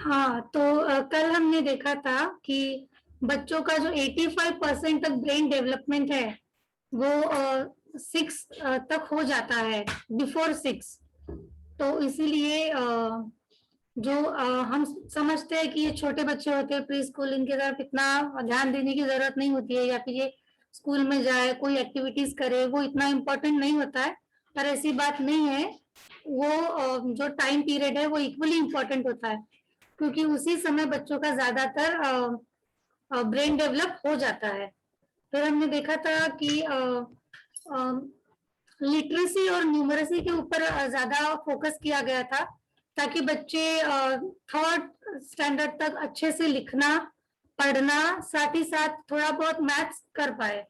हाँ, तो कल हमने देखा था कि बच्चों का जो 85% तक ब्रेन डेवलपमेंट है वो 6 तक हो जाता है, बिफोर 6। तो इसीलिए जो हम समझते हैं कि ये छोटे बच्चे होते हैं प्री स्कूल, इनके तरफ इतना ध्यान देने की जरूरत नहीं होती है, या फिर ये स्कूल में जाए कोई एक्टिविटीज करे वो इतना इम्पोर्टेंट नहीं होता है, पर ऐसी बात नहीं है। वो जो टाइम पीरियड है वो इक्वली इम्पोर्टेंट होता है, क्योंकि उसी समय बच्चों का ज्यादातर ब्रेन डेवलप हो जाता है। फिर हमने देखा था कि लिटरेसी और न्यूमरेसी के ऊपर ज्यादा फोकस किया गया था, ताकि बच्चे 3rd स्टैंडर्ड तक अच्छे से लिखना, पढ़ना, साथ ही साथ थोड़ा बहुत मैथ्स कर पाए।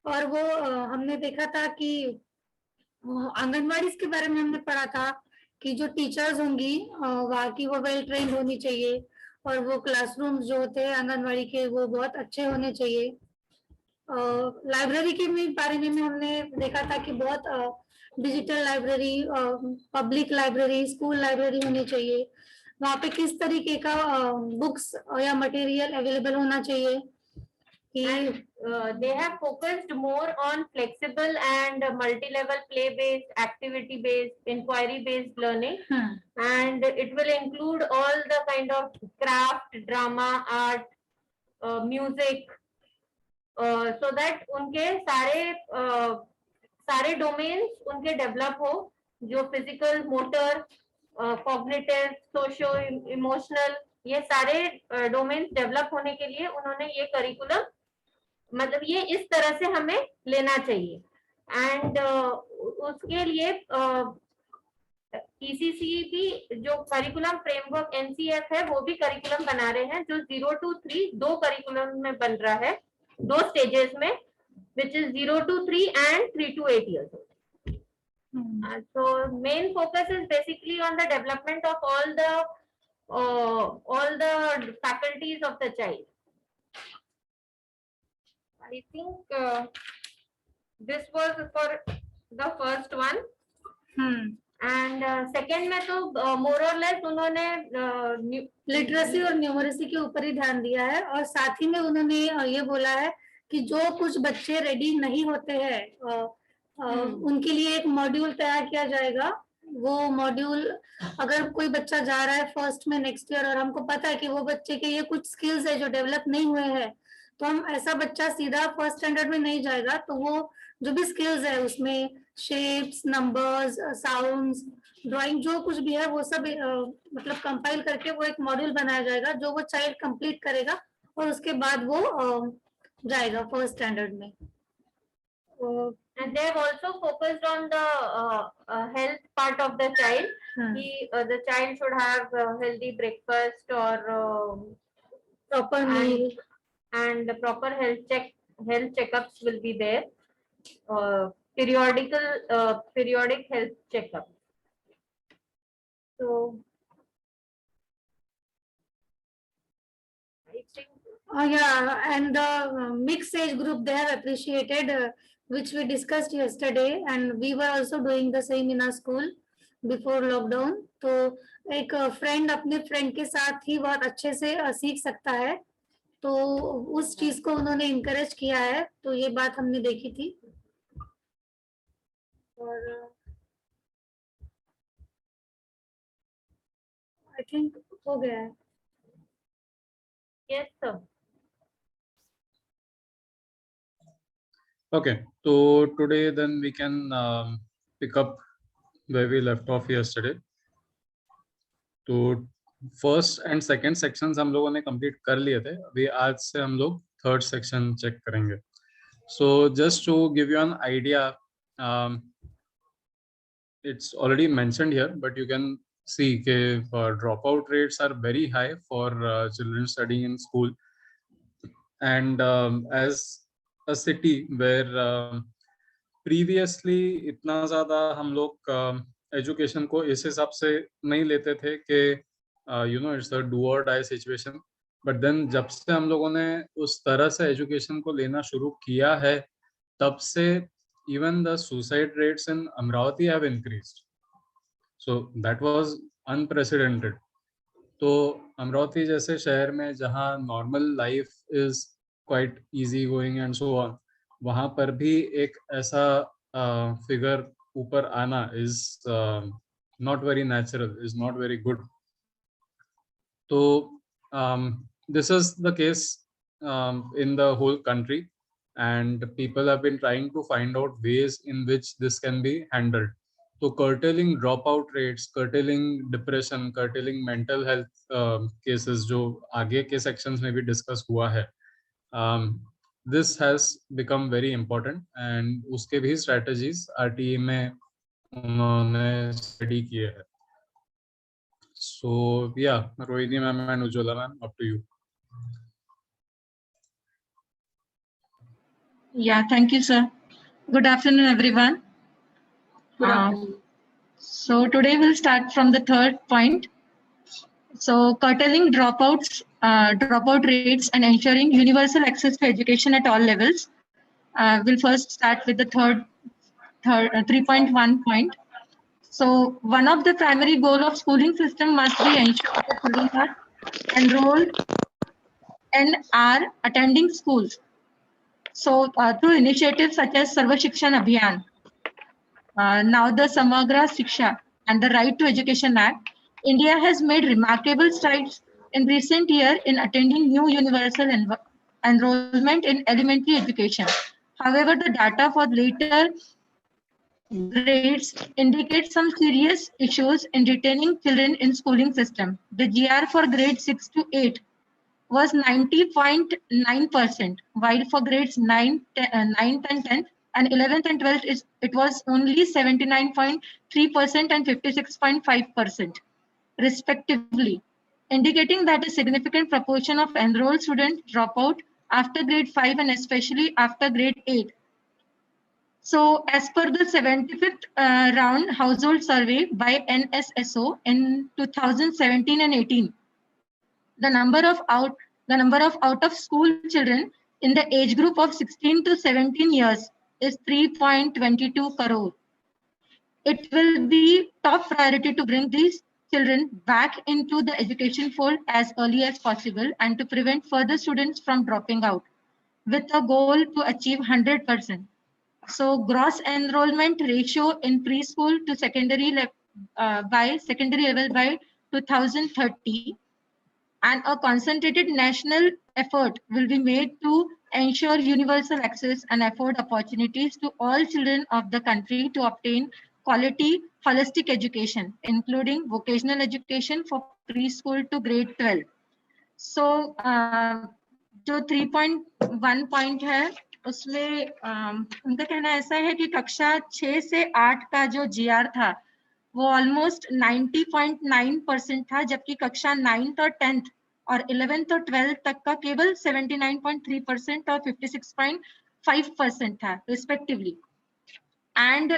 और वो हमने देखा था कि आंगनवाड़ी के बारे में हमने पढ़ा था कि जो टीचर्स होंगी वहाँ की वो वेल ट्रेन्ड होनी चाहिए, और वो क्लासरूम्स जो होते हैं आंगनवाड़ी के वो बहुत अच्छे होने चाहिए। लाइब्रेरी के बारे में हमने देखा था कि बहुत digital library, public library, school library होनी चाहिए। वहाँ पे किस तरीके का बुक्स या मटेरियल अवेलेबल होना चाहिए कि they have focused more on flexible and multi-level play-based, activity-based, inquiry-based learning, and it will include all the kind of craft, drama, art, music, so that उनके सारे डोमेन्स उनके डेवलप हो, जो physical, motor, cognitive, socio emotional, ये सारे domains develop होने के लिए उन्होंने ये करिकुलम, मतलब ये इस तरह से हमें लेना चाहिए। एंड उसके लिए ईसीसी भी जो करिकुलम फ्रेमवर्क एनसीएफ है वो भी करिकुलम बना रहे हैं, जो 0 to 3 दो करिकुलम में बन रहा है, दो स्टेजेस में, which is 0 to 3 and 3 to 8 years old. So main focus is basically on the development of all the faculties of the child. I think this was for the first one. And second में तो मोर और less उन्होंने literacy और numeracy के ऊपर ही ध्यान दिया है, और साथ ही में उन्होंने ये बोला है कि जो कुछ बच्चे रेडी नहीं होते हैं उनके लिए एक मॉड्यूल तैयार किया जाएगा। वो मॉड्यूल, अगर कोई बच्चा जा रहा है फर्स्ट में नेक्स्ट ईयर और हमको पता है कि वो बच्चे के ये कुछ स्किल्स है जो डेवलप नहीं हुए हैं, तो हम ऐसा बच्चा सीधा फर्स्ट स्टैंडर्ड में नहीं जाएगा, तो वो जो भी स्किल्स है उसमें शेप्स, नंबर्स, साउंड्स, ड्राइंग, जो कुछ भी है वो सब मतलब कंपाइल करके वो एक मॉड्यूल बनाया जाएगा जो वो चाइल्ड कंप्लीट करेगा, और उसके बाद वो जाएगा फर्स्ट स्टैंडर्ड में। And they have also focused on the health part of the child. The child should have healthy breakfast or proper meal, and proper health checkups will be there. Periodic health checkup. So I think yeah, and the mixed age group they have appreciated, which we discussed yesterday, and we were also doing the same in our school before lockdown. तो एक friend अपने friend के साथ ही बहुत अच्छे से सीख सकता है, तो उस चीज को उन्होंने इनकरेज किया है, तो ये बात हमने देखी थी। और आई थिंक हो गया है। yes sir. Okay, so today then we can pick up where we left off yesterday. तो फर्स्ट एंड सेकंड सेक्शंस हम लोगों ने कंप्लीट कर लिए थे, अभी आज से हम लोग थर्ड सेक्शन चेक करेंगे। So just to give you an idea, it's already mentioned here, but you can see dropout rates are very high for children studying in school, and as a city where previously इतना ज़्यादा हम लोग education को इस हिसाब से नहीं लेते थे कि you know it's a do और डाई सिचुएशन, बट देन जब से हम लोगों ने उस तरह से एजुकेशन को लेना शुरू किया है, तब से even the suicide rates in Amravati have increased. So that was unprecedented. तो अमरावती जैसे शहर में जहाँ normal life is quite easy going and so on, वहाँ पर भी एक ऐसा फिगर ऊपर आना is not very natural, is not very good. तो this is the case in the whole country, and people have been trying to find out ways in which this can be handled. So curtailing dropout rates, curtailing depression, curtailing mental health cases जो आगे के sections में भी discuss हुआ है, this has become very important, and उसके भी strategies RTE में उन्होंने study किए हैं. So yeah, Rohini ma'am and Ujjwala ma'am, up to you. Yeah, thank you, sir. Good afternoon, everyone. Good afternoon. So today we'll start from the third point. So curtailing dropout rates and ensuring universal access to education at all levels. We'll first start with the 3.1 point. So one of the primary goal of schooling system must be ensure that children are enrolled and are attending schools. So through initiatives such as Sarva Shikshan Abhiyan, now the Samagra Shiksha and the Right to Education Act, India has made remarkable strides in recent years in attending new universal enrollment in elementary education. However, the data for later grades indicate some serious issues in retaining children in schooling system. The GR for grades 6 to 8 was 90.9%, while for grades 9th and 10th and 11th and 12th it was only 79.3% and 56.5% respectively, indicating that a significant proportion of enrolled students drop out after grade 5 and especially after grade 8. So as per the 75th round household survey by NSSO in 2017 and 18, the number of out of school children in the age group of 16 to 17 years is 3.22 crore. It will be top priority to bring these children back into the education fold as early as possible and to prevent further students from dropping out, with a goal to achieve 100%. So gross enrollment ratio in preschool to secondary level by 2030, and a concentrated national effort will be made to ensure universal access and afford opportunities to all children of the country to obtain quality holistic education, including vocational education for preschool to grade 12. So जो 3.1 point है उसमें उनका कहना ऐसा है कि कक्षा 6 से 8 का जो जीआर था वो ऑलमोस्ट 90.9% था, जबकि कक्षा 9th और 10th और 11th और 12th तक का केवल 79.3% और 56.5% था रिस्पेक्टिवली. एंड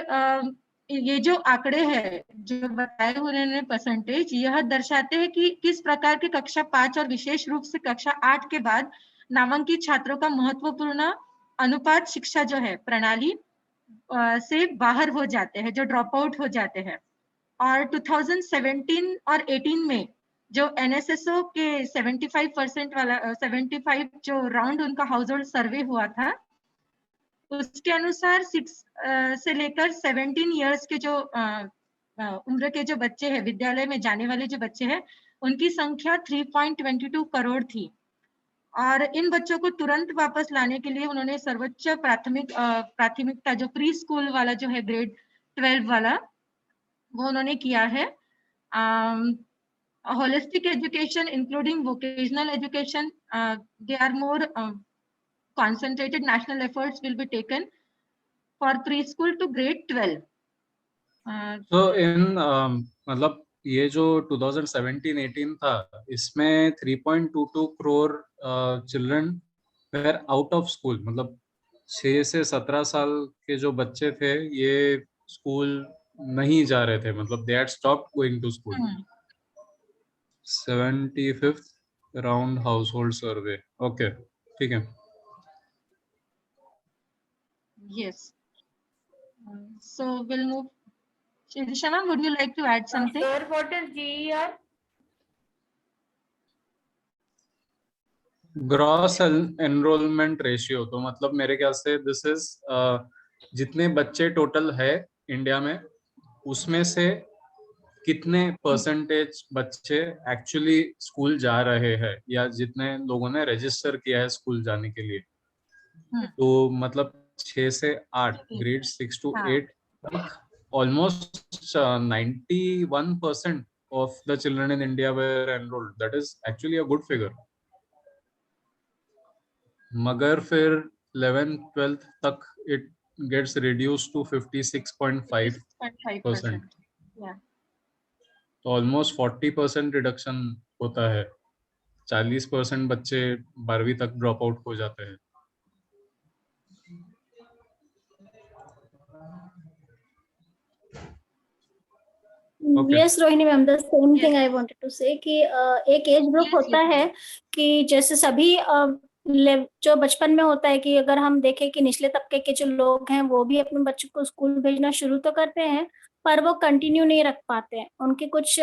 ये जो आंकड़े हैं जो बताए हुए उन्होंने परसेंटेज, यह दर्शाते हैं कि किस प्रकार के कक्षा 5 और विशेष रूप से कक्षा 8 के बाद नामांकित छात्रों का महत्वपूर्ण अनुपात शिक्षा जो है प्रणाली से बाहर हो जाते हैं, जो ड्रॉप आउट हो जाते हैं. और 2017 और 18 में जो NSSO के 75% वाला 75 जो राउंड उनका हाउस होल्ड सर्वे हुआ था, उसके अनुसार 6 से लेकर 17 इयर्स के जो उम्र के जो बच्चे हैं, विद्यालय में जाने वाले जो बच्चे हैं, उनकी संख्या 3.22 करोड़ थी. और इन बच्चों को तुरंत वापस लाने के लिए उन्होंने सर्वोच्च प्राथमिकता जो प्री स्कूल वाला जो है ग्रेड 12 वाला वो उन्होंने किया है. Holistic education including vocational education, they are more concentrated national efforts will be taken for preschool to grade 12. So in मतलब ये जो 2017-18 था, इसमें 3.22 crore children were out of school. मतलब 6 से 17 साल के जो बच्चे थे ये स्कूल नहीं जा रहे थे, मतलब they had stopped going to school. 75th round household survey. Okay, ठीक है. Yes. So we'll move. Shama, would you like to add something? Sir, what is GER? Gross enrolment ratio, तो मतलब मेरे ख्याल से दिस इज जितने बच्चे total है इंडिया में, उसमें से कितने परसेंटेज बच्चे एक्चुअली स्कूल जा रहे हैं, या जितने लोगों ने रजिस्टर किया है स्कूल जाने के लिए। तो मतलब 6 से 8, ग्रेड 6 to 8 तक almost 91% of the children in India were enrolled. That is actually a good figure. मगर फिर 11th 12th तक it gets reduced to 56.5%. Yeah. तो almost 40% रिडक्शन होता है। 40% बच्चे 12वीं तक ड्रॉप आउट हो जाते हैं। Okay. Yes, Rohini ma'am, the same thing I wanted to say कि एक एज ग्रुप होता है कि जैसे सभी जो बचपन में होता है कि अगर हम देखें कि निचले तबके के जो लोग हैं वो भी अपने बच्चों को स्कूल भेजना शुरू तो करते हैं, पर वो कंटिन्यू नहीं रख पाते हैं। उनके कुछ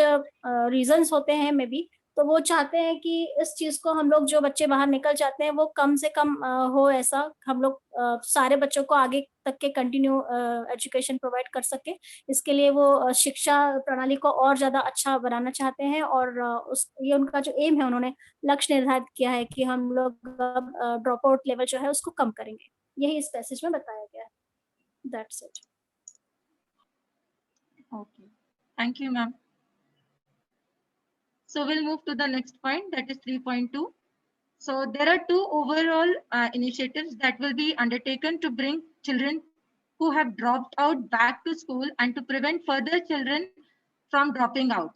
रीजंस होते हैं मे बी, तो वो चाहते हैं कि इस चीज को हम लोग जो बच्चे बाहर निकल जाते हैं वो कम से कम हो, ऐसा हम लोग सारे बच्चों को आगे तक के कंटिन्यू एजुकेशन प्रोवाइड कर सके। इसके लिए वो शिक्षा प्रणाली को और ज्यादा अच्छा बनाना चाहते हैं, और ये उनका जो एम है, उन्होंने लक्ष्य निर्धारित किया है कि हम लोग ड्रॉप आउट लेवल जो है उसको कम करेंगे। यही इस पैसेज में बताया गया है। That's it. Okay, thank you, ma'am. So we'll move to the next point, that is 3.2. So there are two overall initiatives that will be undertaken to bring children who have dropped out back to school and to prevent further children from dropping out.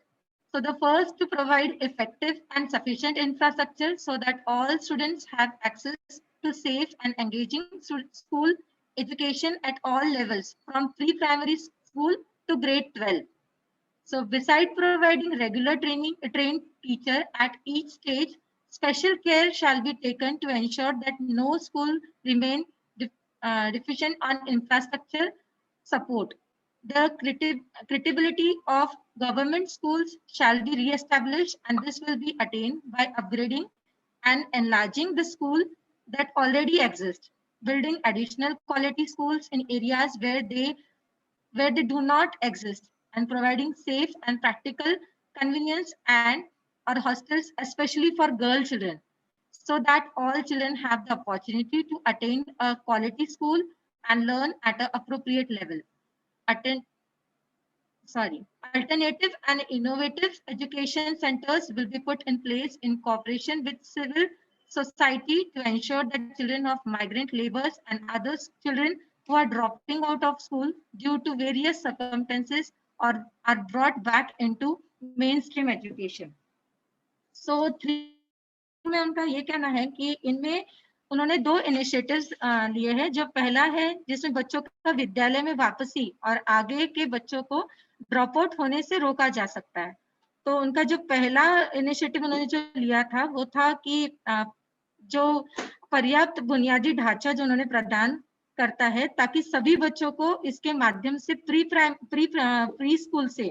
So the first, to provide effective and sufficient infrastructure so that all students have access to safe and engaging school education at all levels, from pre-primary school to grade 12. So beside providing regular trained teacher at each stage, special care shall be taken to ensure that no school remain deficient on infrastructure support. The credibility of government schools shall be re-established, and this will be attained by upgrading and enlarging the school that already exist, building additional quality schools in areas where they do not exist, and providing safe and practical convenience and or hostels, especially for girl children, so that all children have the opportunity to attain a quality school and learn at an appropriate level. Alternative and innovative education centers will be put in place in cooperation with civil society to ensure that children of migrant laborers and other children who are dropping out of school due to various circumstances or are brought back into mainstream education. So 3 में उनका ये कहना है कि इनमें उन्होंने 2 initiatives लिए हैं। जो पहला है जिसमें बच्चों का विद्यालय में वापसी और आगे के बच्चों को ड्रॉप आउट होने से रोका जा सकता है। तो उनका जो पहला इनिशिएटिव उन्होंने जो लिया था वो था कि जो पर्याप्त बुनियादी ढांचा जो उन्होंने प्रदान करता है ताकि सभी बच्चों को इसके माध्यम से प्री स्कूल से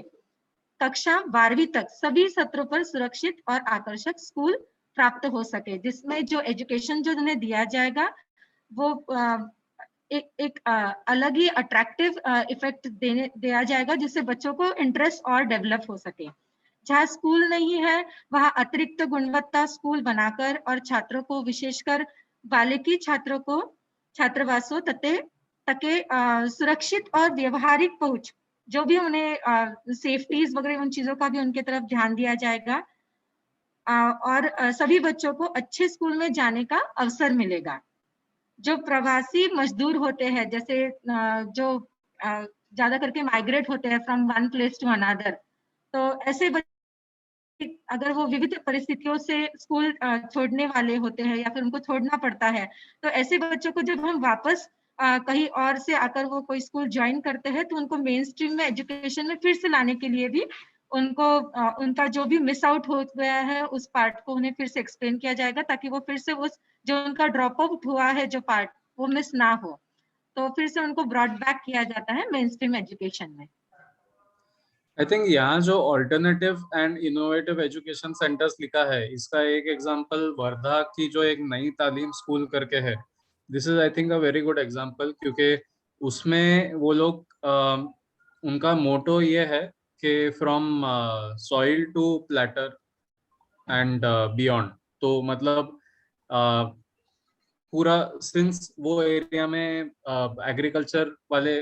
कक्षा 12वीं तक सभी सत्रों पर सुरक्षित और आकर्षक स्कूल प्राप्त हो सके, जिसमें जो एजुकेशन जो उन्हें दिया जाएगा वो एक अलग ही अट्रैक्टिव इफेक्ट दिया जाएगा, जिससे बच्चों को इंटरेस्ट और डेवलप हो सके। जहाँ स्कूल नहीं है वहाँ अतिरिक्त गुणवत्ता स्कूल बनाकर और छात्रों को, विशेषकर बालिकी छात्रों को छात्रावासों तक सुरक्षित और व्यवहारिक पहुंच, जो भी उन्हें सेफ्टीज वगैरह उन चीजों का भी उनके तरफ ध्यान दिया जाएगा, और सभी बच्चों को अच्छे स्कूल में जाने का अवसर मिलेगा। जो प्रवासी मजदूर होते हैं, जैसे जो ज्यादा करके माइग्रेट होते हैं from one place to another, तो ऐसे बच्चे अगर वो विविध परिस्थितियों से स्कूल छोड़ने वाले होते हैं या फिर उनको छोड़ना पड़ता है, तो ऐसे बच्चों को जब हम वापस कहीं और से आकर वो कोई स्कूल ज्वाइन करते हैं तो उनको मेन स्ट्रीम में एजुकेशन में फिर से लाने के लिए भी उनको उनका जो भी मिस आउट हो गया है उस पार्ट को उन्हें फिर से एक्सप्लेन किया जाएगा, ताकि वो फिर से उस जो उनका ड्रॉप आउट हुआ है जो पार्ट वो मिस ना हो, तो फिर से उनको ब्रॉड बैक किया जाता है मेन स्ट्रीम एजुकेशन में। आई थिंक यहाँ जो alternative and innovative education centres लिखा है, इसका एक एग्जांपल वर्धा की जो एक नई तालीम स्कूल करके है, this is I think a very good example, क्योंकि उसमें वो लोग उनका मोटो ये है कि from soil to platter and beyond. तो मतलब पूरा सिंस वो एरिया में एग्रीकल्चर वाले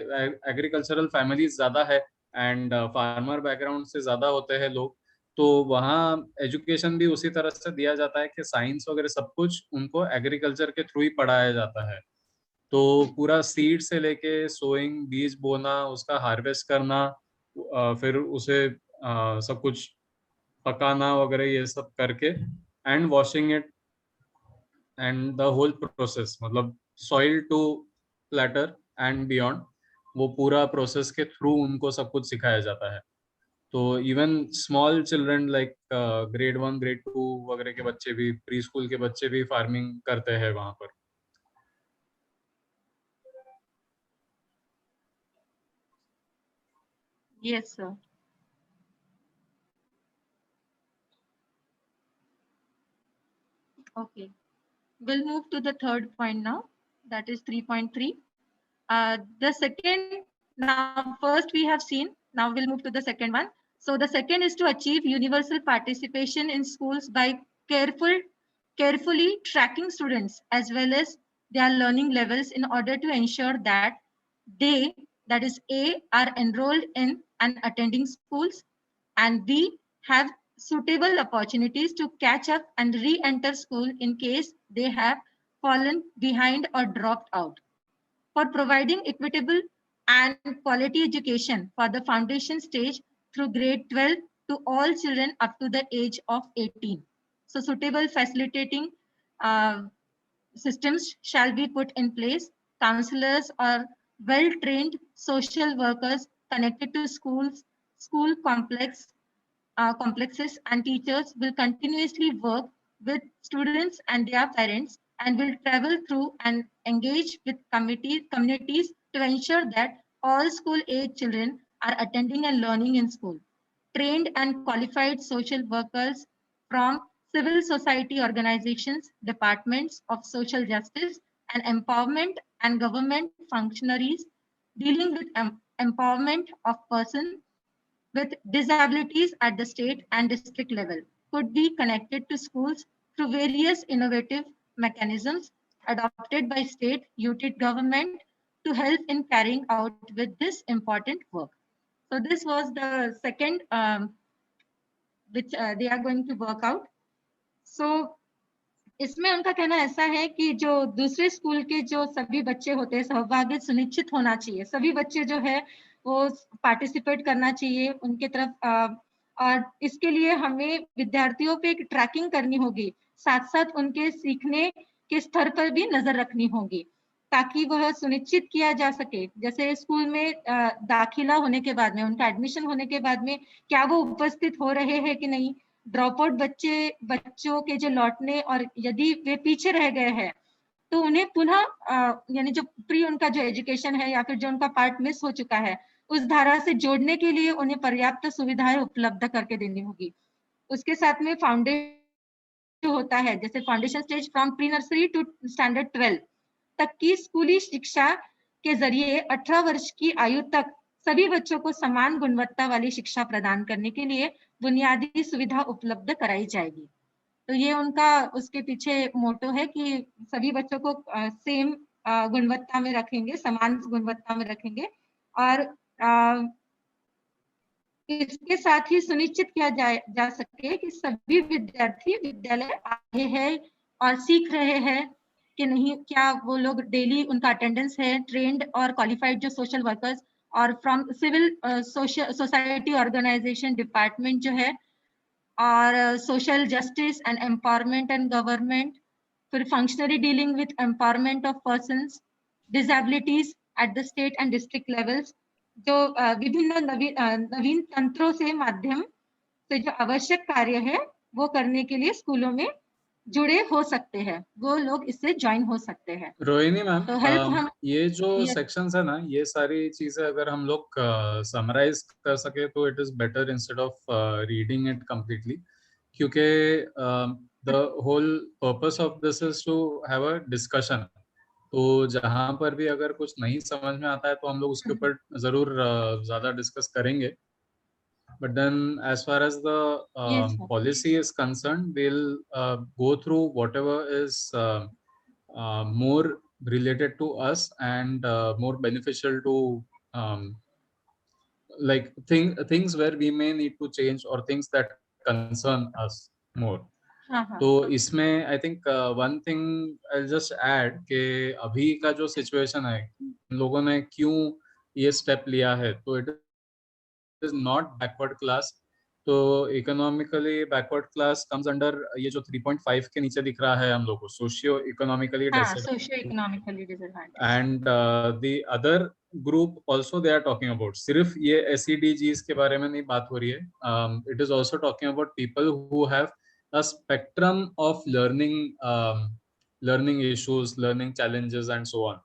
एग्रीकल्चरल फैमिलीज ज्यादा है एंड फार्मर बैकग्राउंड से ज्यादा होते हैं लोग, तो वहाँ एजुकेशन भी उसी तरह से दिया जाता है कि साइंस वगैरह सब कुछ उनको एग्रीकल्चर के थ्रू ही पढ़ाया जाता है। तो पूरा सीड से लेके सोइंग, बीज बोना, उसका हार्वेस्ट करना, फिर उसे सब कुछ पकाना वगैरह ये सब करके and washing it and the whole process, मतलब soil to platter and beyond, वो पूरा प्रोसेस के थ्रू उनको सब कुछ सिखाया जाता है। तो even small children like grade 1 grade 2 वगैरह के बच्चे भी, प्री स्कूल के बच्चे भी फार्मिंग करते हैं वहां पर। Yes, sir. Okay. We'll move to the third point now. That is 3.3. The second, now first we have seen, now we'll move to the second one. So the second is to achieve universal participation in schools by carefully tracking students as well as their learning levels in order to ensure that they, that is A, are enrolled in and attending schools, and B, have suitable opportunities to catch up and re-enter school in case they have fallen behind or dropped out. For providing equitable and quality education for the foundation stage through grade 12 to all children up to the age of 18. So suitable facilitating systems shall be put in place. Counselors or well-trained social workers connected to schools, school complexes, and teachers will continuously work with students and their parents and will travel through and engage with communities to ensure that all school-age children are attending and learning in school. Trained and qualified social workers from civil society organizations, departments of social justice and empowerment, and government functionaries dealing with empowerment of persons with disabilities at the state and district level could be connected to schools through various innovative mechanisms adopted by state UT government to help in carrying out with this important work. So this was the second which they are going to work out. So इसमें उनका कहना ऐसा है कि जो दूसरे school के जो सभी बच्चे होते हैं सहभागिता सुनिश्चित होना चाहिए, सभी बच्चे जो है वो पार्टिसिपेट करना चाहिए उनके तरफ, और इसके लिए हमें विद्यार्थियों पे एक ट्रैकिंग करनी होगी, साथ साथ उनके सीखने के स्तर पर भी नजर रखनी होगी ताकि वह सुनिश्चित किया जा सके जैसे स्कूल में दाखिला होने के बाद में, उनका एडमिशन होने के बाद में क्या वो उपस्थित हो रहे हैं कि नहीं, ड्रॉप आउट बच्चों के जो लौटने और यदि वे पीछे रह गए हैं तो उन्हें पुनः यानी जो प्री उनका जो एजुकेशन है या फिर जो उनका पार्ट मिस हो चुका है उस धारा से जोड़ने के लिए उन्हें पर्याप्त सुविधाएं उपलब्ध करके देनी होगी। उसके साथ में फाउंडेशन जो होता है जैसे foundation stage from pre nursery to standard 12 तक की स्कूली शिक्षा के जरिए 18 वर्ष की आयु तक सभी बच्चों को समान गुणवत्ता वाली शिक्षा प्रदान करने के लिए बुनियादी सुविधा उपलब्ध कराई जाएगी। तो ये उनका उसके पीछे मोटो है कि सभी बच्चों को सेम गुणवत्ता में रखेंगे, समान गुणवत्ता में रखेंगे और इसके साथ ही सुनिश्चित किया जा सके कि सभी विद्यार्थी विद्यालय आए हैं और सीख रहे हैं कि नहीं, क्या वो लोग डेली उनका अटेंडेंस है, ट्रेंड और क्वालिफाइड जो सोशल वर्कर्स और from civil society organisation department जो है और social justice and empowerment and government, फिर functionary dealing with empowerment of persons disabilities at the state and district levels, जो विभिन्न नवीन तंत्रों से माध्यम से जो आवश्यक कार्य है वो करने के लिए स्कूलों में जुड़े हो सकते हैं, वो लोग इससे ज्वाइन हो सकते हैं। रोहिणी मैम, तो हेल्प हम ये जो Yes. सेक्शंस है ना, ये सारी चीजें अगर हम लोग समराइज कर सके तो it is better instead of reading it completely, क्योंकि the whole purpose of this is to have a discussion. तो जहां पर भी अगर कुछ नहीं समझ में आता है तो हम लोग उसके ऊपर जरूर ज्यादा डिस्कस करेंगे। But then, as far as the Yes, sir. policy is concerned, we'll go through whatever is more related to us and more beneficial to um, like things where we may need to change or things that concern us more. हाँ हाँ तो इसमें I think one thing I just add कि अभी का जो situation है, इन लोगों ने क्यों ये स्टेप लिया है, तो it is not backward class. तो economically backward class comes under ये जो 3.5 के नीचे दिख रहा है हम लोग को, सोशियो इकोनॉमिकली हाँ, socio economically disadvantage. and the other group also they are talking about, सिर्फ ये SEDGs के बारे में नहीं बात हो रही है, it is also talking about people who have a spectrum of learning issues, learning challenges and so on.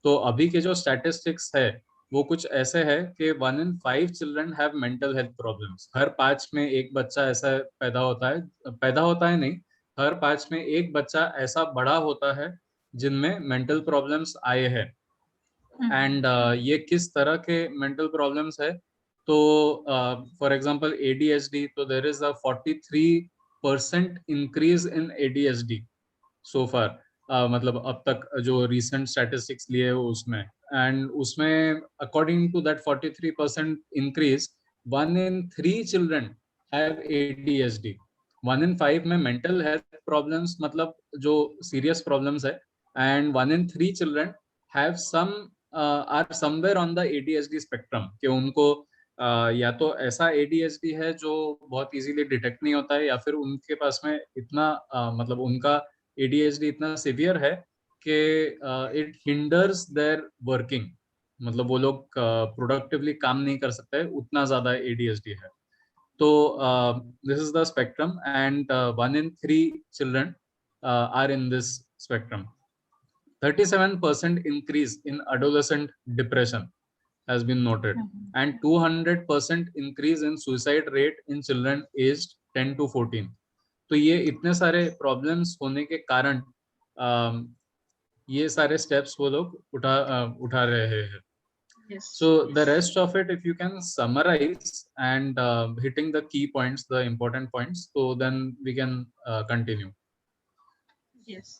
तो अभी के जो स्टैटिस्टिक्स है वो कुछ ऐसे है कि 1 in 5 children have mental health problems. हर 5 में एक बच्चा ऐसा पैदा होता है नहीं, हर 5 में एक बच्चा ऐसा बड़ा होता है जिनमें मेंटल प्रॉब्लम्स आए हैं। एंड ये किस तरह के मेंटल प्रॉब्लम्स है, तो फॉर एग्जांपल ADHD, तो there is a 43% increase in ADHD so far, मतलब अब तक जो रिसेंट स्टैटिस्टिक्स लिए है उसमें, एंड उसमें according to that 43% increase 1 in 3 children have ADHD। 1 in 5 में मेंटल हेल्थ प्रॉब्लम्स मतलब जो सीरियस प्रॉब्लम्स है, and 1 in 3 children have some or somewhere on the ADHD spectrum, कि उनको या तो ऐसा ADHD है जो बहुत इजीली डिटेक्ट नहीं होता है, या फिर उनके पास में इतना मतलब उनका ADHD इतना सिवियर है कि इट हिंडर्स देयर वर्किंग, मतलब वो लोग प्रोडक्टिवली काम नहीं कर सकते, उतना ज्यादा ADHD है। तो this is the spectrum, and 1 in 3 children are in this spectrum. 37% increase in adolescent depression has been noted, and 200% increase in suicide rate in children aged 10 to 14. तो ये इतने सारे प्रॉब्लम्स होने के कारण ये सारे स्टेप्स वो लोग उठा रहे हैं। Yes. So the rest of it, if you can summarize and hitting the key points, the important points, so then we can continue. Yes.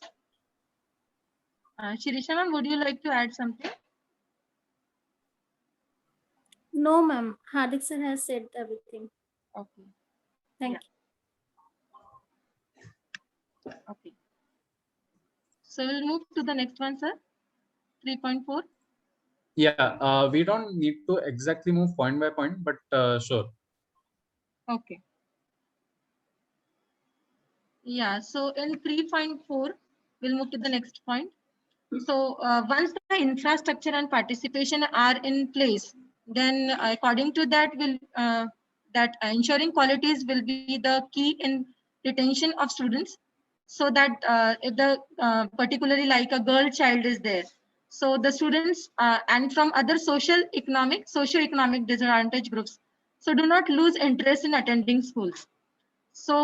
Shirisha ma'am, would you like to add something? No, ma'am. Hardik sir has said everything. Okay. Thank you. Okay. So we'll move to the next one, sir. 3.4. Yeah, we don't need to exactly move point by point, but sure. Okay. Yeah, so in 3.4, we'll move to the next point. So once the infrastructure and participation are in place, then according to that, ensuring qualities will be the key in retention of students, so that if the particularly like a girl child is there, so the students and from other socio-economic disadvantaged groups, so do not lose interest in attending schools. So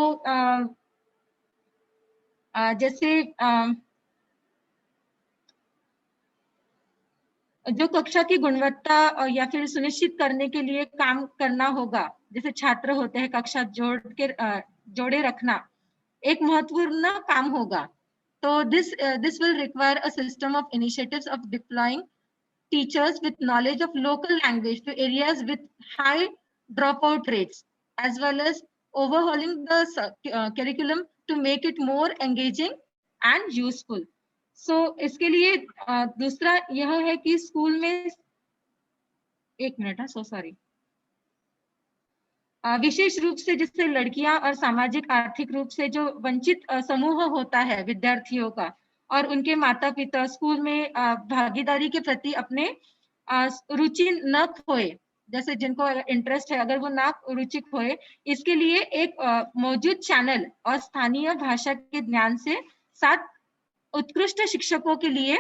जैसे जो कक्षा की गुणवत्ता या फिर सुनिश्चित करने के लिए काम करना होगा, जैसे छात्र होते हैं, कक्षा जोड़े रखना एक महत्वपूर्ण काम होगा। तो this will require a system of initiatives of deploying teachers with knowledge of local language to areas with high dropout rates, as well as overhauling the curriculum to make it more engaging and useful. So इसके लिए दूसरा यह है कि school में विशेष रूप से जैसे लड़कियां और सामाजिक आर्थिक रूप से जो वंचित समूह होता है विद्यार्थियों का, और उनके माता पिता स्कूल में भागीदारी के प्रति अपने रुचि न खोए, जैसे जिनको इंटरेस्ट है, अगर वो ना रुचि खोए, इसके लिए एक मौजूद चैनल और स्थानीय भाषा के ज्ञान से साथ उत्कृष्ट शिक्षकों के लिए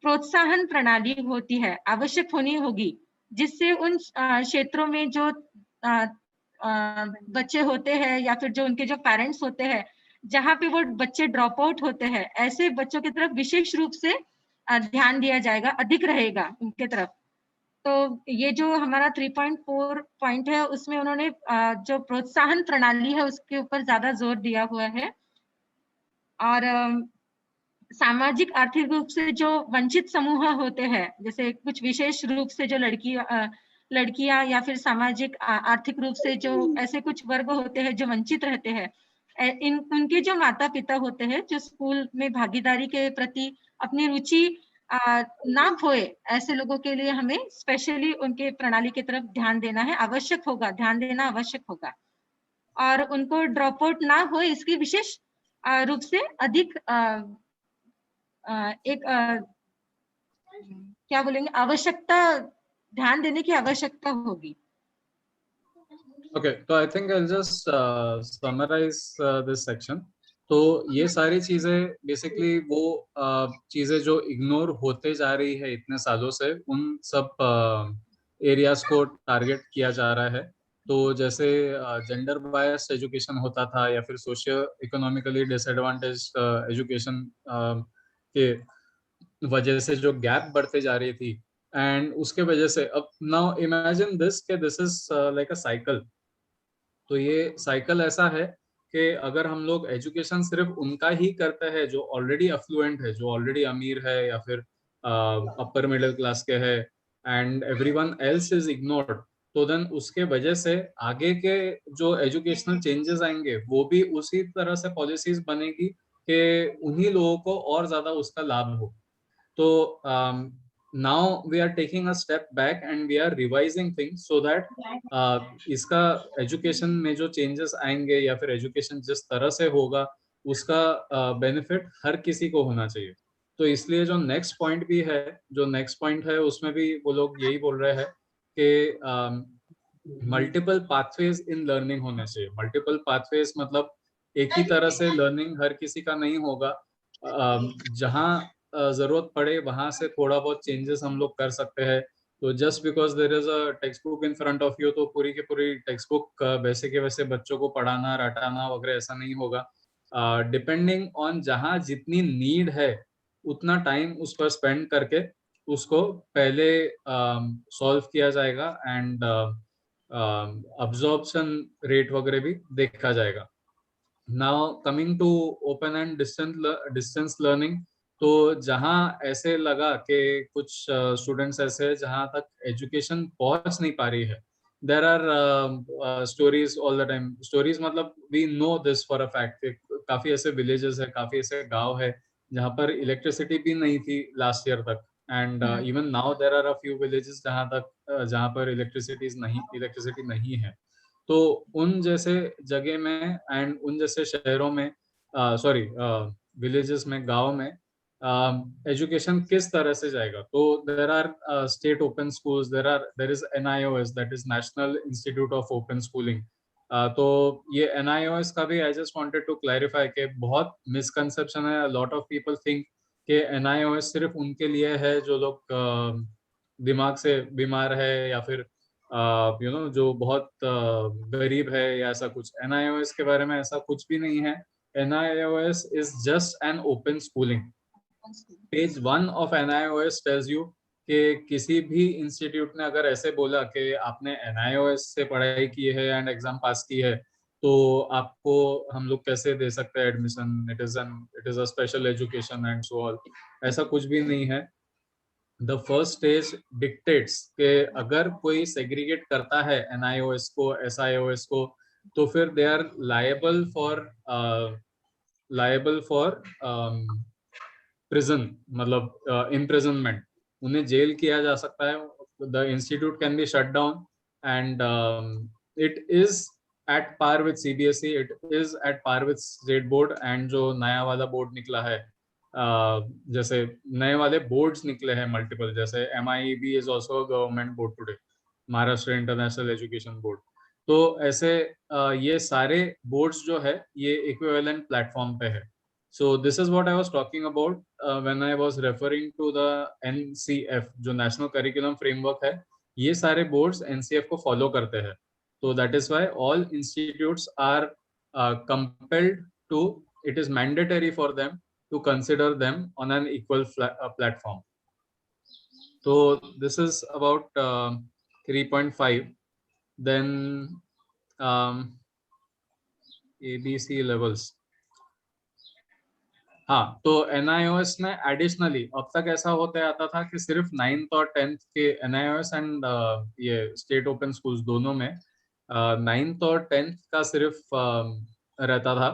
प्रोत्साहन प्रणाली होती है, आवश्यक होनी होगी, जिससे उन क्षेत्रों में जो बच्चे होते हैं या फिर जो उनके जो पेरेंट्स होते हैं, जहाँ पे वो बच्चे ड्रॉप आउट होते हैं, ऐसे बच्चों की तरफ विशेष रूप से ध्यान दिया जाएगा, अधिक रहेगा उनके तरफ। तो ये जो हमारा 3.4 पॉइंट है, उसमें उन्होंने जो प्रोत्साहन प्रणाली है उसके ऊपर ज्यादा जोर दिया हुआ है। और सामाजिक आर्थिक रूप से जो वंचित समूह होते हैं, जैसे कुछ विशेष रूप से जो लड़कियां या फिर सामाजिक आर्थिक रूप से जो ऐसे कुछ वर्ग होते हैं जो वंचित रहते हैं, उनके जो माता पिता होते हैं जो स्कूल में भागीदारी के प्रति अपनी रुचि ना खोए, ऐसे लोगों के लिए हमें स्पेशली उनके प्रणाली की तरफ ध्यान देना है, आवश्यक होगा, ध्यान देना आवश्यक होगा। और उनको ड्रॉप आउट ना हो, इसकी विशेष रूप से अधिक एक क्या बोलेंगे, आवश्यकता, ध्यान देने की आवश्यकता होगी। Okay, so I think I'll just summarize this section. तो ये सारी चीजें बेसिकली वो चीजें जो इग्नोर होते जा रही है इतने सालों से, उन सब एरियाज को टारगेट किया जा रहा है। तो जैसे जेंडर बायस्ड एजुकेशन होता था, या फिर सोशियो इकोनॉमिकली डिसएडवांटेज एजुकेशन के वजह से जो गैप बढ़ते जा रही थी, एंड उसके वजह से अब नाउ इमेजिन दिस के this is like a cycle. तो ये साइकिल ऐसा है कि अगर हम लोग एजुकेशन सिर्फ उनका ही करते हैं जो ऑलरेडी अफ्लुएंट है, जो ऑलरेडी अमीर है या फिर अपर मिडिल क्लास के है, and everyone else is ignored, तो देन उसके वजह से आगे के जो एजुकेशनल चेंजेस आएंगे वो भी उसी तरह से पॉलिसीज बनेगी कि उन्हीं लोगों को और ज्यादा उसका लाभ हो। तो now we are taking a step back and we are revising things so that इसका एजुकेशन में जो चेंजेस आएंगे या फिर एजुकेशन जिस तरह से होगा उसका बेनिफिट हर किसी को होना चाहिए। तो इसलिए जो नेक्स्ट पॉइंट भी है, जो नेक्स्ट पॉइंट है उसमें भी वो लोग यही बोल रहे हैं कि मल्टीपल पाथवेज इन लर्निंग होने चाहिए। मल्टीपल पाथवेज मतलब एक ही तरह से लर्निंग हर किसी का नहीं होगा, जहाँ जरूरत पड़े वहां से थोड़ा बहुत चेंजेस हम लोग कर सकते हैं। तो just because there is a text book in front of you, तो पूरी की पूरी टेक्स्ट बुक वैसे के वैसे बच्चों को पढ़ाना रटाना वगैरह ऐसा नहीं होगा। डिपेंडिंग ऑन जहाँ जितनी नीड है उतना टाइम उस पर स्पेंड करके उसको पहले सॉल्व किया जाएगा, एंड अब्जॉर्प्शन रेट वगैरह भी देखा जाएगा। Now coming to open and distance learning, तो जहाँ ऐसे लगा कि कुछ स्टूडेंट्स ऐसे जहाँ तक एजुकेशन पहुंच नहीं पा रही है, there are stories all the time. Stories मतलब we know this for a fact, काफी ऐसे विलेजेस है, काफी ऐसे गांव है जहाँ पर इलेक्ट्रिसिटी भी नहीं थी लास्ट ईयर तक, and even now there are a few villages जहाँ पर इलेक्ट्रिसिटी नहीं है। तो उन जैसे जगह में एंड उन जैसे शहरों में, सॉरी विलेजेस में, गांव में एजुकेशन किस तरह से जाएगा। तो there are state open schools, there is NIOS, that is national institute of open schooling. तो ये NIOS का भी I just wanted to clarify कि बहुत मिसकंसेप्शन है। लॉट ऑफ पीपल थिंक कि NIOS सिर्फ उनके लिए है जो लोग दिमाग से बीमार है या फिर यू नो जो बहुत गरीब है या ऐसा कुछ। NIOS के बारे में ऐसा कुछ भी नहीं है। NIOS is just an open schooling. Page 1 of NIOS tells you कि किसी भी इंस्टीट्यूट ने अगर ऐसे बोला कि आपने NIOS से पढ़ाई की है एंड एग्जाम पास की है तो आपको हम लोग कैसे दे सकते हैं admission, it is a special education and so all, ऐसा कुछ भी नहीं है। द फर्स्ट स्टेज डिक्टेट्स कि अगर कोई सेग्रीगेट करता है NIOS को, SIOS को, तो फिर they are liable for prison, मतलब इम्प्रिजनमेंट, उन्हें जेल किया जा सकता है। The institute can be shut down, and it is at par with CBSE, it is at par with state board, and जो नया वाला बोर्ड निकला है, जैसे नए वाले बोर्ड्स निकले हैं मल्टीपल, जैसे MIEB is also government board today. Maharashtra international education board. तो ऐसे ये सारे बोर्ड्स जो है ये इक्विवेलेंट प्लेटफॉर्म पे है। So this is what I was talking about when I was referring to the NCF, जो नेशनल करिकुलम फ्रेमवर्क है, ये सारे बोर्ड्स NCF को फॉलो करते हैं। तो that is why all institutes are compelled to, it is mandatory for them to consider them on an equal platform. So this is about 3.5. Then ABC levels. हाँ, तो NIOS में additionally अब तक ऐसा होते आता था कि सिर्फ 9th और 10th के NIOS एंड ये स्टेट ओपन स्कूल्स दोनों में 9th और 10th का सिर्फ रहता था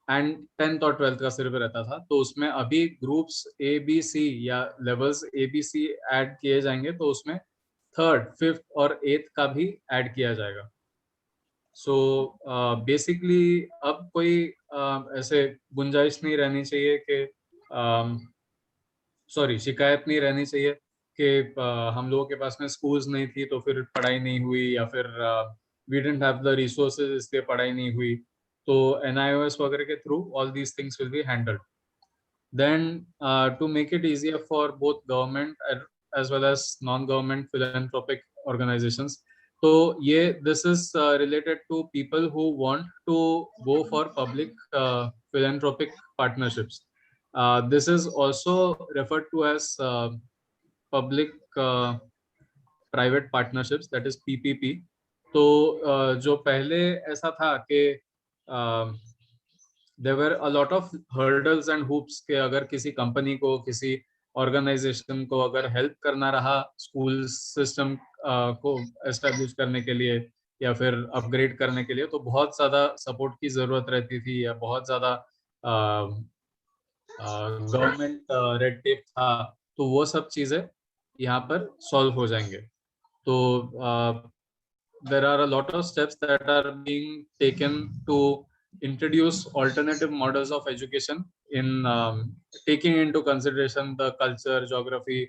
एंड 10th और 12th का सिर्फ रहता था। तो उसमें अभी ग्रुप्स ABC या लेवल्स ABC ऐड किए जाएंगे, तो उसमें 3rd, 5th और 8th का भी ऐड किया जाएगा। सो बेसिकली अब कोई ऐसे गुंजाइश नहीं रहनी चाहिए कि शिकायत नहीं रहनी चाहिए कि हम लोगों के पास में स्कूल्स नहीं थी तो फिर पढ़ाई नहीं हुई, या फिर we didn't have the resources इसलिए पढ़ाई नहीं हुई। तो NIOS वगैरह के through all these things will be handled. Then to make it easier for both government as well as non-government philanthropic organizations. So yeah, this is related to people who want to go for public philanthropic partnerships. This is also referred to as public private partnerships, that is PPP. तो जो पहले ऐसा था कि there were a lot of hurdles and hoops कि अगर किसी company को, किसी ऑर्गेनाइजेशन को अगर हेल्प करना रहा स्कूल सिस्टम को एस्टेब्लिश करने के लिए या फिर अपग्रेड करने के लिए, तो बहुत ज़्यादा सपोर्ट की ज़रूरत रहती थी, या बहुत ज़्यादा गवर्नमेंट रेड टेप था। तो वो सब चीज़ें यहाँ पर सॉल्व हो जाएंगे। तो there are a lot of steps that are being taken to introduce alternative models of education in taking into consideration the culture, geography,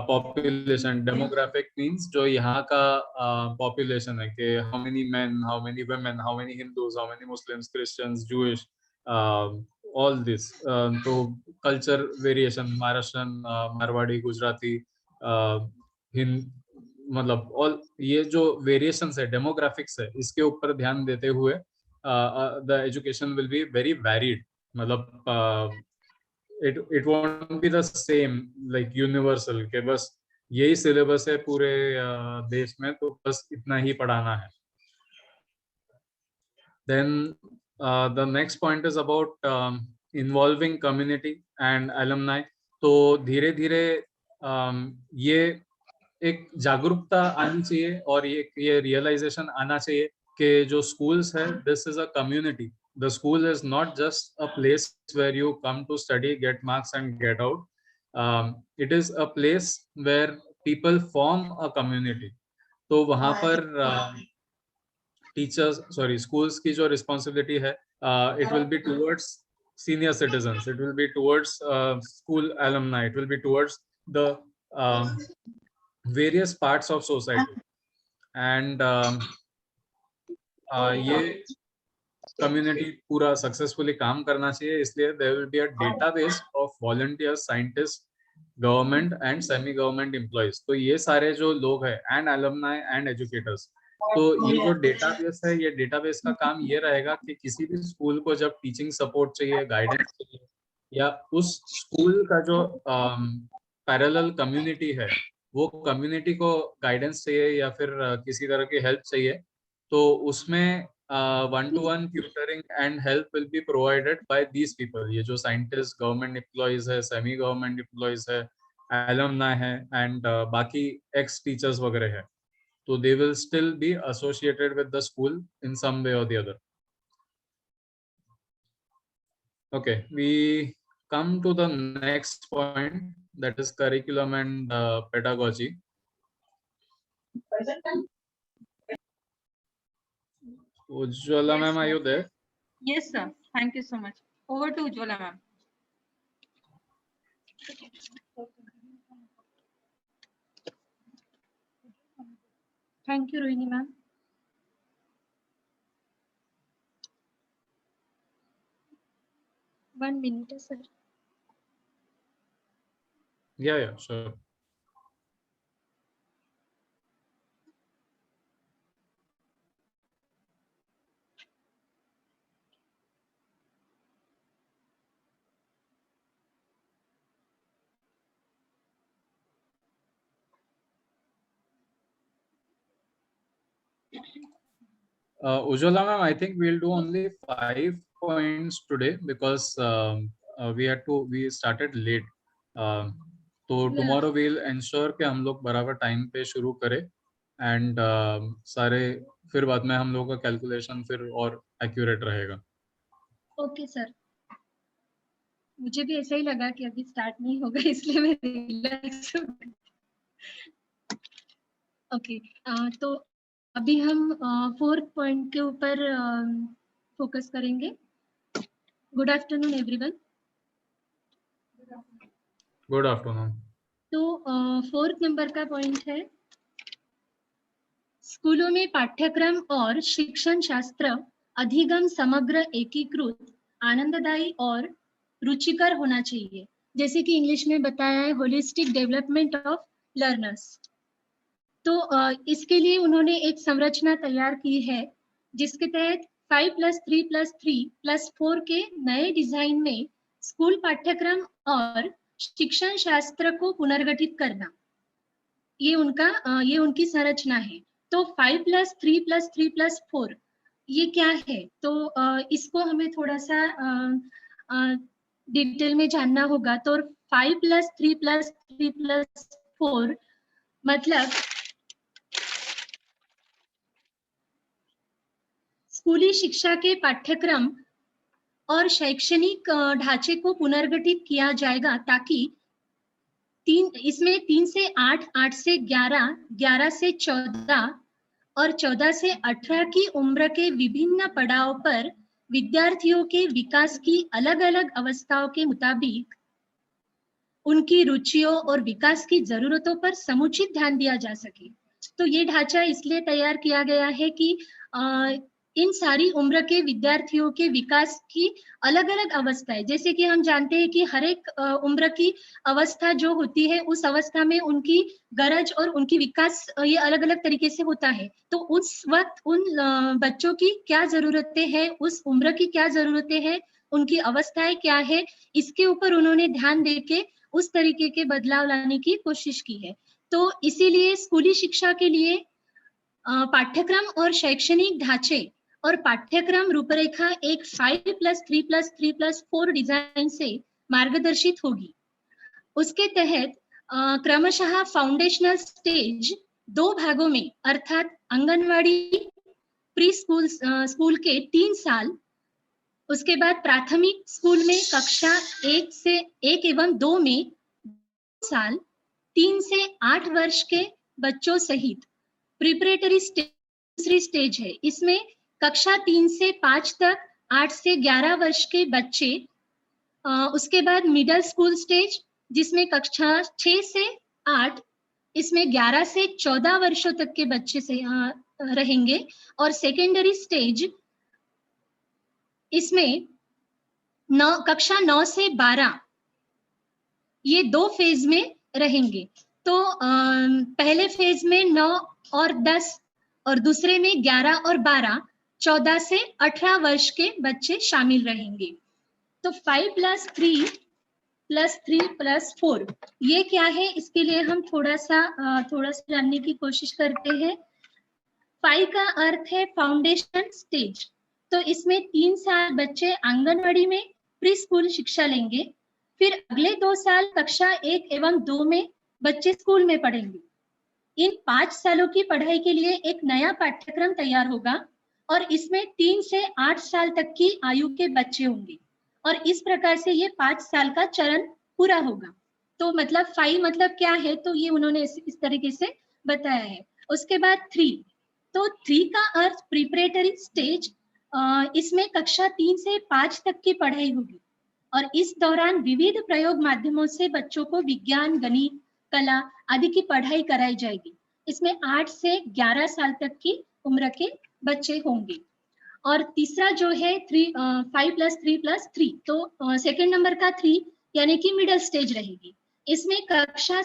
population. Demographic means जो यहाँ का population है कि how many men, how many women, how many Hindus, how many Muslims, Christians, Jewish, all this. तो culture variation, Maharashtrian, Marwadi, Gujarati, Hind, मतलब all ये जो variations है, डेमोग्राफिक्स है, इसके ऊपर ध्यान देते हुए the education will be very varied. मतलब it won't be the same like universal के बस यही सिलेबस है पूरे देश में, तो बस इतना ही पढ़ाना है। Then the next point is about involving community and alumni. तो धीरे धीरे ये एक जागरूकता आनी चाहिए और ये रियलाइजेशन आना चाहिए कि जो schools है, this is a community. The school is not just a place where you come to study, get marks and get out. It is a place where people form a community. तो वहाँ पर schools की जो responsibility है, it will be towards senior citizens, it will be towards school alumni, it will be towards the various parts of society. And ये community पूरा successfully काम करना चाहिए, इसलिए there will be a database of volunteers, scientists, government and semi-government employees. तो ये सारे जो लोग हैं and alumni and educators, तो ये जो डेटाबेस है, ये डेटाबेस का काम ये रहेगा कि किसी भी स्कूल को जब टीचिंग सपोर्ट चाहिए, गाइडेंस चाहिए, या उस स्कूल का जो पैरेलल कम्युनिटी है, वो कम्युनिटी को गाइडेंस चाहिए या फिर किसी तरह की हेल्प चाहिए, तो उसमें one-to-one tutoring and help will be provided by these people. ये जो scientists, government employees है, semi-government employees है, alumni है, and बाकी ex-teachers वगैरह है, so they will still be associated with the school in some way or the other. Okay, we come to the next point, that is curriculum and pedagogy. Ujjwala ma'am, are you there? Yes, sir. Thank you so much. Over to Ujjwala ma'am. Thank you, Rohini ma'am. One minute, sir. Yeah, sure. Ujjwala ma'am, I think we'll do only 5 points today because we started late. So Yeah. tomorrow we'll ensure कि हम लोग बराबर time पे शुरू करें and सारे फिर बाद में हम लोगों का कैलकुलेशन फिर और एक्यूरेट रहेगा. ओके सर, मुझे भी ऐसा ही लगा कि अभी स्टार्ट नहीं होगा इसलिए मैं रिलैक्स हो गई. ओके, तो अभी हम 4th पॉइंट के ऊपर फोकस करेंगे. Good afternoon everyone. Good afternoon. तो 4th नंबर का पॉइंट है स्कूलों में पाठ्यक्रम और शिक्षण शास्त्र अधिगम समग्र, एकीकृत, आनंददायी और रुचिकर होना चाहिए. जैसे कि इंग्लिश में बताया है, होलिस्टिक डेवलपमेंट ऑफ लर्नर्स. तो इसके लिए उन्होंने एक संरचना तैयार की है जिसके तहत 5+3+3+4 के नए डिजाइन में स्कूल पाठ्यक्रम और शिक्षण शास्त्र को पुनर्गठित करना, ये उनकी संरचना है. तो 5+3+3+4 ये क्या है? तो इसको हमें थोड़ा सा डिटेल में जानना होगा. तो 5+3+3+4 मतलब स्कूली शिक्षा के पाठ्यक्रम और शैक्षणिक ढांचे को पुनर्गठित किया जाएगा ताकि इसमें 3 से 8, 8 से 11, 11 से 14 और 14 से 18 की उम्र के विभिन्न पड़ाव पर विद्यार्थियों के विकास की अलग अलग अवस्थाओं के मुताबिक उनकी रुचियों और विकास की जरूरतों पर समुचित ध्यान दिया जा सके. तो ये ढांचा इसलिए तैयार किया गया है कि इन सारी उम्र के विद्यार्थियों के विकास की अलग अलग अवस्थाएं, जैसे कि हम जानते हैं कि हर एक उम्र की अवस्था जो होती है उस अवस्था में उनकी गरज और उनकी विकास ये अलग अलग तरीके से होता है. तो उस वक्त उन बच्चों की क्या जरूरतें हैं, उस उम्र की क्या जरूरतें हैं, उनकी अवस्थाएं क्या है, इसके ऊपर उन्होंने ध्यान देके उस तरीके के बदलाव लाने की कोशिश की है. तो इसीलिए स्कूली शिक्षा के लिए पाठ्यक्रम और शैक्षणिक ढांचे और पाठ्यक्रम रूपरेखा एक 5+3+3+4 डिजाइन से मार्गदर्शित होगी. उसके तहत क्रमशः फाउंडेशनल स्टेज 2 भागों में अर्थात आंगनवाड़ी, प्री स्कूल के 3 साल, उसके बाद प्राथमिक स्कूल में कक्षा 1 एवं 2 में 2 साल, 3 से 8 वर्ष के बच्चों सहित प्रिपरेटरी स्टेज दूसरी स्टेज है. इसमें कक्षा 3 से 5 तक 8 से 11 वर्ष के बच्चे, उसके बाद मिडिल स्कूल स्टेज जिसमें कक्षा 6 से 8, इसमें 11 से 14 वर्षों तक के बच्चे से रहेंगे. और सेकेंडरी स्टेज इसमें कक्षा 9 से 12 ये 2 फेज में रहेंगे. तो पहले फेज में 9 और 10 और दूसरे में 11 और 12, 14 से 18 वर्ष के बच्चे शामिल रहेंगे. तो 5+3+3+4 ये क्या है, इसके लिए हम थोड़ा सा जानने की कोशिश करते हैं. 5 का अर्थ है फाउंडेशन स्टेज. तो इसमें 3 साल बच्चे आंगनवाड़ी में प्री स्कूल शिक्षा लेंगे. फिर अगले 2 साल कक्षा 1 एवं 2 में बच्चे स्कूल में पढ़ेंगे. इन 5 सालों की पढ़ाई के लिए एक नया पाठ्यक्रम तैयार होगा और इसमें 3 से 8 साल तक की आयु के बच्चे होंगे. और इस प्रकार से ये 5 साल का चरण पूरा होगा. तो मतलब 5 मतलब क्या है, तो ये उन्होंने इस तरीके से बताया है. उसके बाद 3, तो 3 का अर्थ प्रिपरेटरी स्टेज. इसमें कक्षा 3 से 5 तक की पढ़ाई होगी और इस दौरान विविध प्रयोग माध्यमों से बच्चों को विज्ञान, गणित, कला आदि की पढ़ाई कराई जाएगी. इसमें 8 से 11 साल तक की उम्र के बच्चे होंगे। और तीसरा जो है 5+3+3, तो सेकंड नंबर का 3 यानी कि मिडिल स्टेज रहेगी। इसमें कक्षा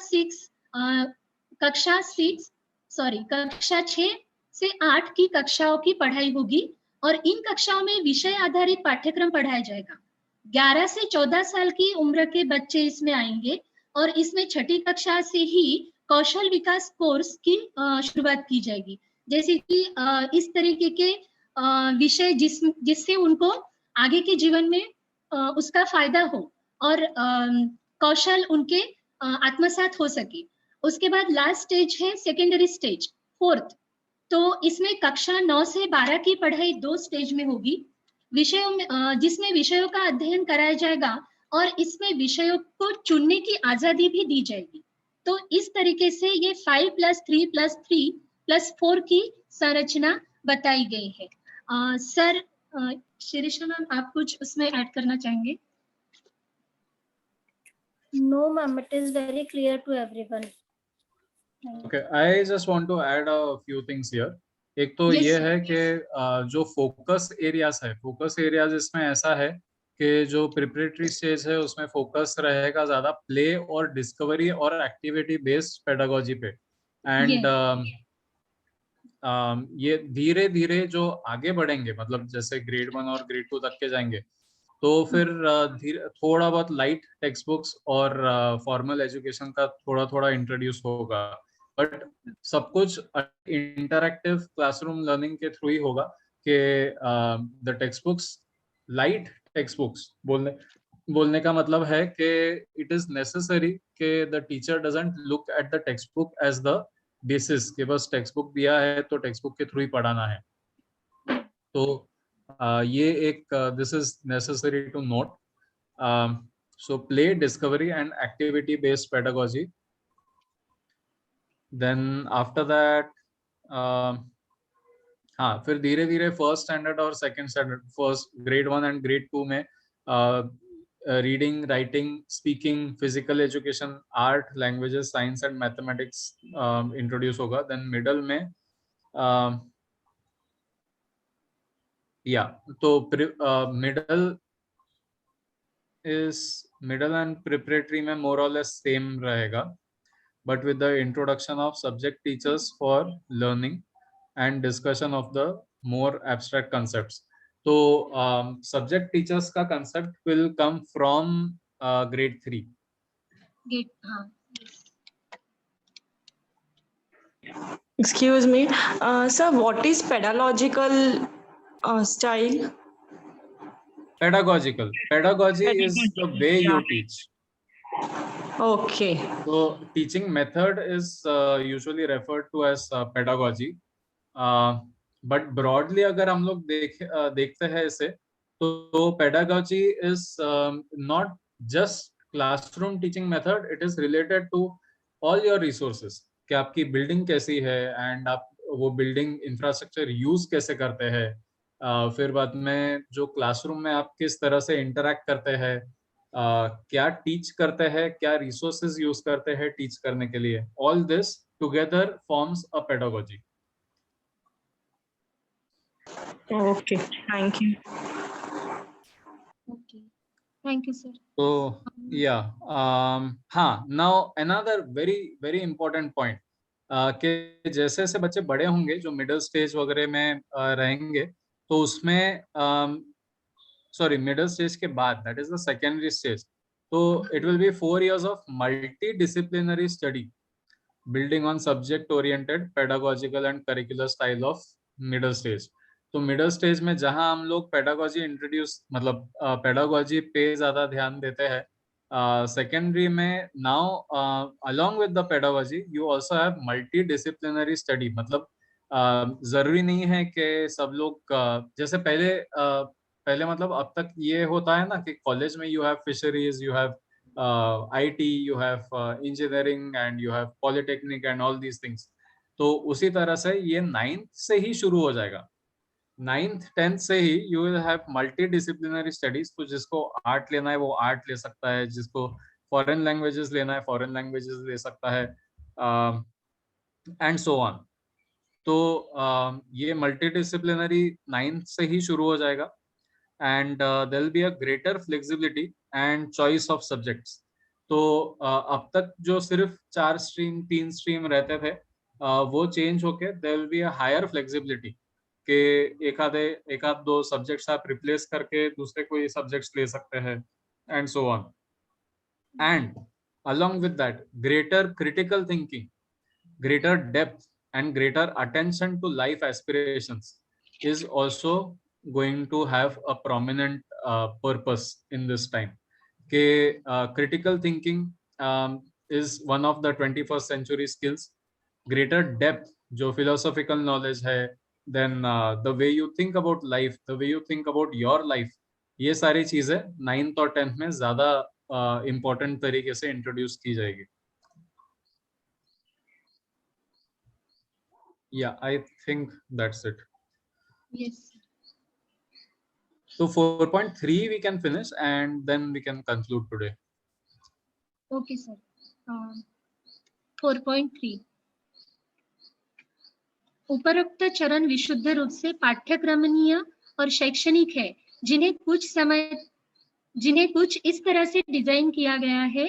6 से 8 की कक्षाओं की पढ़ाई होगी और इन कक्षाओं में विषय आधारित पाठ्यक्रम पढ़ाया जाएगा। 11 से 14 साल की उम्र के बच्चे इसमें आएंगे और इसमें छठी कक्षा से ही कौशल विकास कोर्स की शुरुआत की जाएगी। जैसे कि इस तरीके के विषय जिससे उनको आगे के जीवन में उसका फायदा हो और कौशल उनके आत्मसात हो सके। उसके बाद लास्ट स्टेज है सेकेंडरी स्टेज, 4th। तो इसमें कक्षा 9 से 12 की पढ़ाई 2 स्टेज में होगी, विषयों में जिसमें विषयों का अध्ययन कराया जाएगा और इसमें विषयों को चुनने की आजादी भी दी जाएगी। तो इस तरीके से ये 5+3+3+4 की संरचना बताई गई है। सर शिरीषा मैम, आप कुछ उसमें ऐड करना चाहेंगे? No, ma'am, it is very clear to everyone. Okay, I just want to add a few things here. एक तो Yes, ये sir. है कि जो फोकस एरियाज है, फोकस एरियाज इसमें ऐसा है कि जो प्रिपरेटरी स्टेज है उसमें फोकस रहेगा ज्यादा प्ले और डिस्कवरी और एक्टिविटी बेस्ड पेडागोजी पे। एंड ये धीरे धीरे जो आगे बढ़ेंगे, मतलब जैसे ग्रेड 1 और ग्रेड 2 तक के जाएंगे, तो फिर धीरे थोड़ा बहुत लाइट टेक्स्ट बुक्स और फॉर्मल एजुकेशन का थोड़ा थोड़ा इंट्रोड्यूस होगा, बट सब कुछ इंटरैक्टिव क्लासरूम लर्निंग के थ्रू ही होगा कि the text books, light text books बोलने का मतलब है कि इट इज नेसेसरी कि the teacher doesn't look at the text book as the basis कि बस टेक्स्ट बुक दिया है तो टेक्स्ट बुक के थ्रू ही पढ़ाना है। तो ये एक this is necessary to note. So play, discovery and activity based pedagogy. Then after that हाँ, फिर धीरे धीरे फर्स्ट स्टैंडर्ड और second standard, first grade 1 and grade 2 में reading, writing, speaking, physical education, art, languages, science and mathematics introduce होगा। Then middle में तो middle and preparatory में मोर और लेस सेम रहेगा, but with the introduction of subject teachers for learning and discussion of the more abstract concepts. तो subject teachers का concept will come from grade 3। Excuse me, sir, what is pedagogical style? Pedagogy is the way you teach. Okay. So teaching method is usually referred to as pedagogy. But broadly अगर हम लोग देखते हैं इसे, तो pedagogy is not just classroom teaching method, it is related to all your resources, कि आपकी building कैसी है एंड आप वो बिल्डिंग इंफ्रास्ट्रक्चर यूज कैसे करते हैं, फिर बाद में जो क्लासरूम में आप किस तरह से इंटरैक्ट करते हैं, क्या टीच करते हैं, क्या रिसोर्सेज यूज करते हैं टीच करने के लिए, all this together forms a pedagogy. Okay, thank you. Okay, thank you, sir. So yeah, now another very important point, कि जैसे जैसे बच्चे बड़े होंगे, जो मिडिल स्टेज वगैरह में रहेंगे, तो उसमें सॉरी मिडिल स्टेज के बाद, that is the secondary stage, तो it will be 4 years of multi disciplinary study building on subject oriented pedagogical and curricular style of middle stage. तो मिडिल स्टेज में जहां हम लोग पेडागोजी इंट्रोड्यूस, मतलब pedagogy पे ज्यादा ध्यान देते हैं, सेकेंडरी में now along with the pedagogy you also have multi disciplinary study. मतलब जरूरी नहीं है कि सब लोग जैसे पहले मतलब अब तक ये होता है ना कि कॉलेज में you have fisheries, you have IT, you have engineering and you have polytechnic and all these things. तो उसी तरह से ये 9th से ही शुरू हो जाएगा, 9th 10th से ही you will have multidisciplinary studies। तो जिसको आर्ट लेना है वो आर्ट ले सकता है, जिसको फॉरेन लैंग्वेजेस लेना है फॉरेन लैंग्वेजेस ले सकता है, एंड सो ऑन। तो ये मल्टीडिसिप्लिनरी 9th से ही शुरू हो जाएगा and there will be a greater flexibility and choice of subjects. तो अब तक जो सिर्फ 4 स्ट्रीम 3 स्ट्रीम रहते थे वो चेंज होके there will be a higher flexibility के एक आध दो सब्जेक्ट्स आप रिप्लेस करके दूसरे कोई सब्जेक्ट्स ले सकते हैं and so on. And along with that, greater critical thinking, greater depth and greater attention to life aspirations is also going to have a prominent purpose in this time. Critical thinking is one of the 21st century skills. Greater depth जो philosophical knowledge है, then the way you think about life, the way you think about your life, ये सारी चीजें 9th और 10th में ज्यादा important तरीके से introduce की जाएगी। Yeah, I think that's it. Yes. So 4.3 we can finish and then we can conclude today. Okay, sir. 4.3 उपरोक्त चरण विशुद्ध रूप से पाठ्यक्रमनीय और शैक्षणिक है, जिन्हें कुछ इस तरह से डिजाइन किया गया है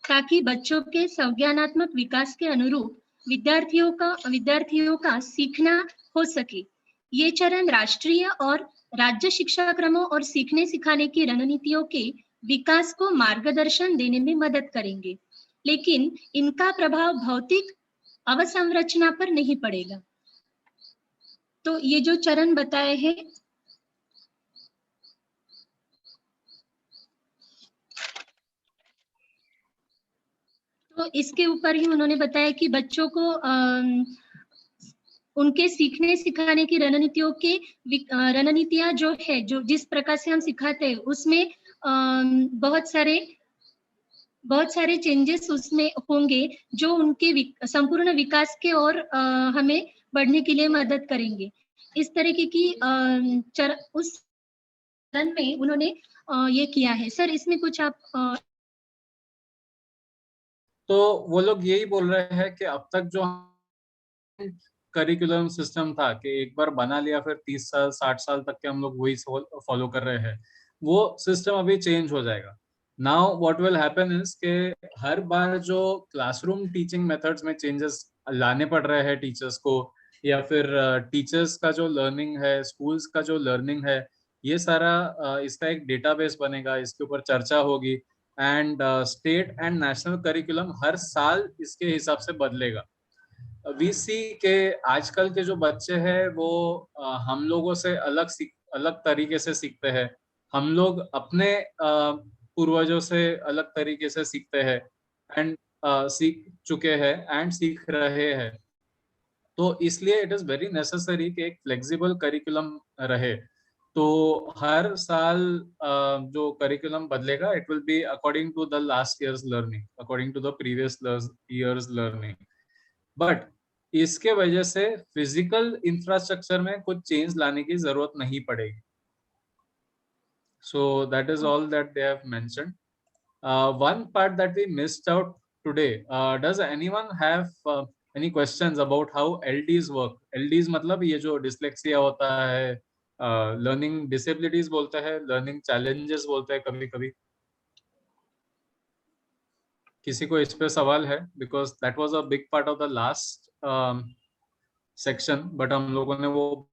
ताकि बच्चों के संज्ञानात्मक विकास के अनुरूप विद्यार्थियों का सीखना हो सके। ये चरण राष्ट्रीय और राज्य शिक्षा क्रमों और सीखने सिखाने की रणनीतियों के विकास को मार्गदर्शन देने में मदद करेंगे, लेकिन इनका प्रभाव भौतिक अवसंरचना पर नहीं पड़ेगा। तो ये जो चरण बताए हैं, तो इसके ऊपर ही उन्होंने बताया कि बच्चों को उनके सीखने सिखाने की रणनीतियां जो है, जो जिस प्रकार से हम सिखाते हैं उसमें बहुत सारे चेंजेस उसमें होंगे जो उनके संपूर्ण विकास के और हमें बढ़ने के लिए मदद करेंगे। इस तरीके की उस चरण में उन्होंने ये किया है। सर इसमें कुछ आप तो वो लोग यही बोल रहे हैं कि अब तक जो करिकुलम सिस्टम था कि एक बार बना लिया फिर 30 साल 60 साल तक के हम लोग वही फॉलो कर रहे हैं, वो सिस्टम अभी चेंज हो जाएगा। Now what will happen is के हर बार जो क्लासरूम टीचिंग मेथड्स में चेंजेस लाने पड़ रहे हैं टीचर्स को, या फिर टीचर्स का जो लर्निंग है, स्कूल्स का जो लर्निंग है, ये सारा इसका एक डेटाबेस बनेगा, इसके ऊपर चर्चा होगी and state and national curriculum हर साल इसके हिसाब से बदलेगा। वी सी के आजकल के जो बच्चे हैं वो हम लोगों से अलग तरीके से सीखते हैं, हम लोग अपने पूर्वजों से अलग तरीके से सीखते हैं एंड सीख चुके हैं एंड सीख रहे हैं। तो इसलिए इट इज वेरी नेसेसरी कि एक फ्लेक्सिबल करिकुलम रहे। तो हर साल जो करिकुलम बदलेगा, it will be according to the last years learning, according to the previous years learning. But इसके वजह से फिजिकल इंफ्रास्ट्रक्चर में कुछ चेंज लाने की जरूरत नहीं पड़ेगी। So that is all that they have mentioned. One part that we missed out today, does anyone have any questions about how LDs work? LDs मतलब ये जो dyslexia होता है, learning disabilities बोलते हैं, learning challenges बोलते हैं कभी कभी। किसी को इस पे सवाल है? Because that was a big part of the last section, but हम लोगों ने वो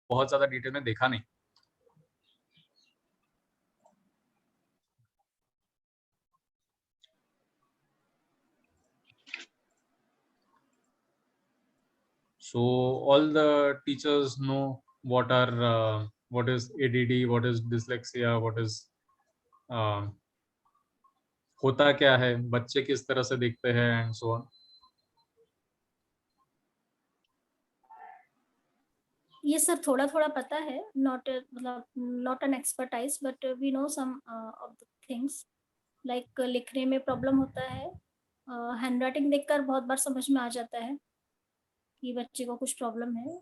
बहुत ज्यादा डिटेल में देखा नहीं। So all the teachers know what is ADD, what is dyslexia, what is होता क्या है, बच्चे किस तरह से दिखते हैं and so on. ये सर थोड़ा थोड़ा पता है, not an expertise, but we know some of the things. Like लिखने में प्रॉब्लम होता है, हैंडराइटिंग देखकर बहुत बार समझ में आ जाता है कि बच्चे को कुछ प्रॉब्लम है।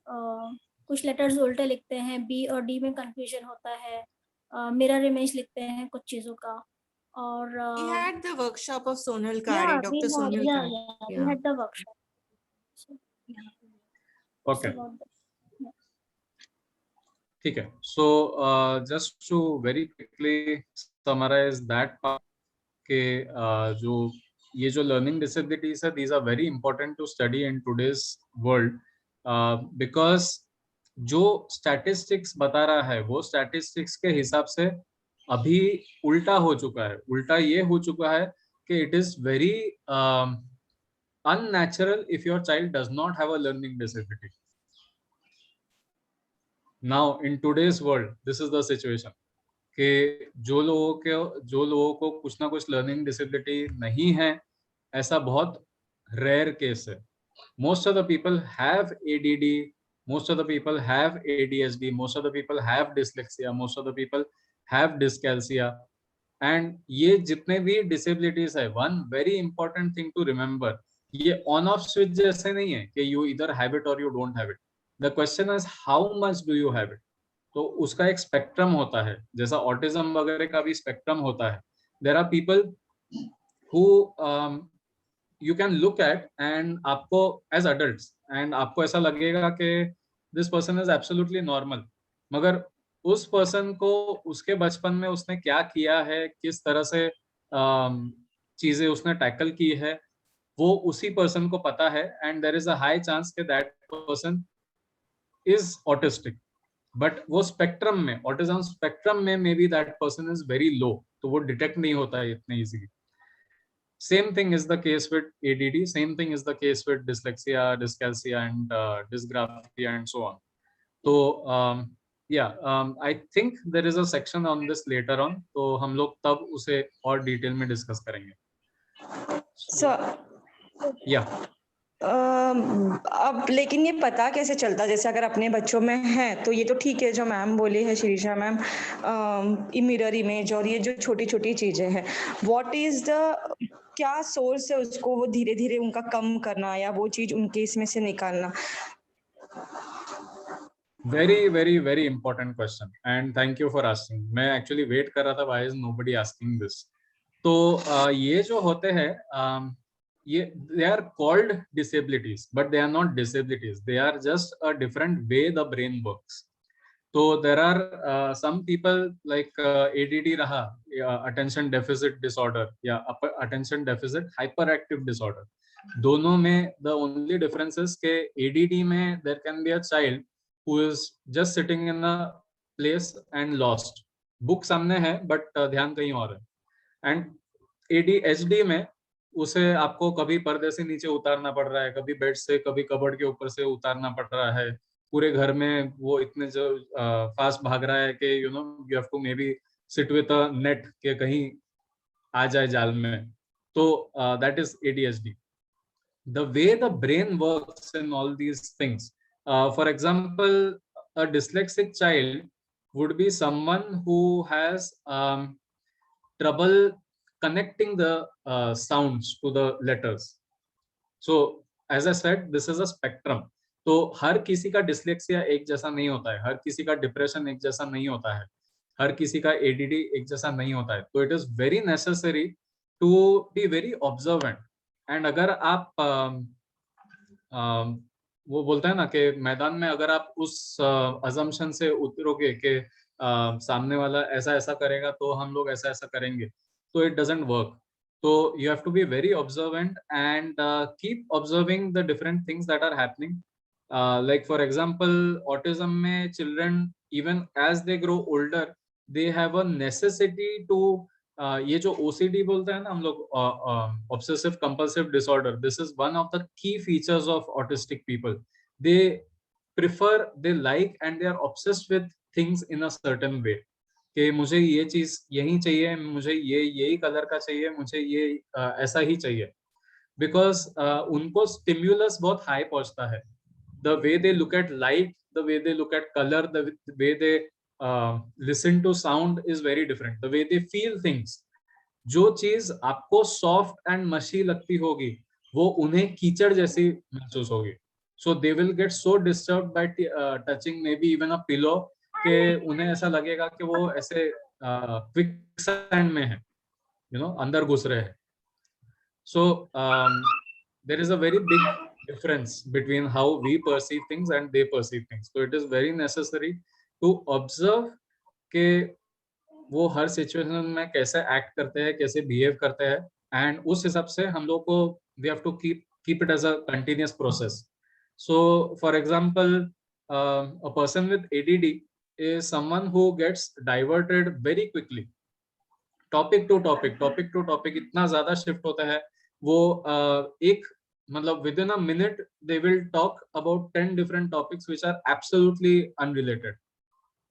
कुछ लेटर्स उल्टे लिखते हैं, बी और डी में कंफ्यूजन होता है, मिरर इमेज लिखते हैं कुछ चीजों का। और we had the workshop of Sonal yeah, Kare, Dr. Sonal Kare. we had the workshop. Okay. ठीक है. So just to very quickly summarize that part के जो ये जो learning disabilities है, these are very important to study in today's world because जो statistics बता रहा है वो statistics के हिसाब से अभी उल्टा हो चुका है. उल्टा ये हो चुका है कि it is very unnatural if your child does not have a learning disability. Now in today's world this is the situation कि जो लोगों को कुछ ना कुछ लर्निंग डिसेबिलिटी नहीं है, ऐसा बहुत रेयर केस है. Most of the people have ADD, most of the people have ADHD, most of the people have dyslexia, most of the people have dyscalculia. And ये जितने भी डिसेबिलिटीज है, one very important thing to remember, ये on off switch जैसे नहीं है कि you either have it or you don't have it. The question is how much do you have it? तो उसका एक स्पेक्ट्रम होता है, जैसा ऑटिज्म वगैरह का भी स्पेक्ट्रम होता है. There are people who you can look at and आपको एज अडल्ट्स एंड आपको ऐसा लगेगा कि this person is absolutely normal, मगर उस पर्सन को उसके बचपन में उसने क्या किया है, किस तरह से चीजें उसने टैकल की है, वो उसी पर्सन को पता है. And there is a high chance कि that person is autistic. But वो स्पेक्ट्रम में, ऑटिज्म स्पेक्ट्रम में maybe that person is very low, तो वो डिटेक्ट नहीं होता है इतने easily. Same thing is the case with ADD, same thing is the case with dyslexia, dyscalculia and dysgraphia and so on. तो I think there is a section on this later on, तो हम लोग तब उसे और detail में discuss करेंगे. अब लेकिन ये पता कैसे चलता, जैसे अगर अपने बच्चों में है तो ये तो ठीक है जो मैम बोली है शिरीषा मैम, मिरर इमेज और ये जो छोटी छोटी चीजें हैं, व्हाट इज द क्या सोर्स है उसको वो धीरे धीरे उनका कम करना या वो चीज उनके इसमें से निकालना? Very very very important question and thank you for asking. मैं एक्चुअली वेट कर रहा था, why is nobody asking this. तो ये जो होते हैं they are called disabilities, but they are not disabilities. They are just a different way the brain works. So there are some people like ADD raha, attention deficit disorder, attention deficit hyperactive disorder. दोनों में the only difference is के ADD में there can be a child who is just sitting in a place and lost. Book सामने है but ध्यान कहीं और है. And ADHD में उसे आपको कभी पर्दे से नीचे उतारना पड़ रहा है, कभी बेड से, कभी कबर्ड के ऊपर से उतारना पड़ रहा है. पूरे घर में वो इतने जो फास्ट भाग रहा है कि you have to maybe sit with a net के कहीं आ जाए जाल में. तो that is ADHD. The way the brain works in all these things, for example, a dyslexic child would be someone who has trouble connecting the sounds to the letters. So as I said, this is a spectrum. तो हर किसी का dyslexia एक जैसा नहीं होता है, हर किसी का डिप्रेशन एक जैसा नहीं होता है, हर किसी का ADD एक जैसा नहीं होता है. तो it is very necessary to be very observant. And अगर आप वो बोलते हैं ना कि मैदान में अगर आप उस अजम्पशन से उतरोगे कि सामने वाला ऐसा ऐसा करेगा तो हम लोग ऐसा ऐसा करेंगे, so it doesn't work. So you have to be very observant and keep observing the different things that are happening. Like for example, autism mein children, even as they grow older, they have a necessity to ये जो OCD बोलते हैं ना हम लोग, obsessive compulsive disorder, this is one of the key features of autistic people. They prefer, they like and they are obsessed with things in a certain way. कि मुझे ये चीज यही चाहिए, मुझे ये यही कलर का चाहिए, मुझे ये ऐसा ही चाहिए. बिकॉज उनको स्टिम्युलस बहुत हाई पहुंचता है. The way they look at light, the way they look at colour, the way they listen to sound is very different. The way they feel things, जो चीज आपको सॉफ्ट एंड मशी लगती होगी वो उन्हें कीचड़ जैसी महसूस होगी. So they will get so disturbed by touching maybe even a pillow कि उन्हें ऐसा लगेगा कि वो ऐसे क्विकसैंड में है, अंदर घुस रहे हैं. So there is a very big difference between how we perceive things and they perceive things. So it is very necessary to observe के वो हर सिचुएशन में कैसे एक्ट करते हैं, कैसे बिहेव करते हैं, एंड उस हिसाब से हम लोग को we have to keep it as a continuous process. So for example a person with ADD is someone who gets diverted very quickly, topic to topic इतना ज्यादा शिफ्ट होता है. वो एक मतलब within a minute they will talk about 10 different topics which are absolutely unrelated.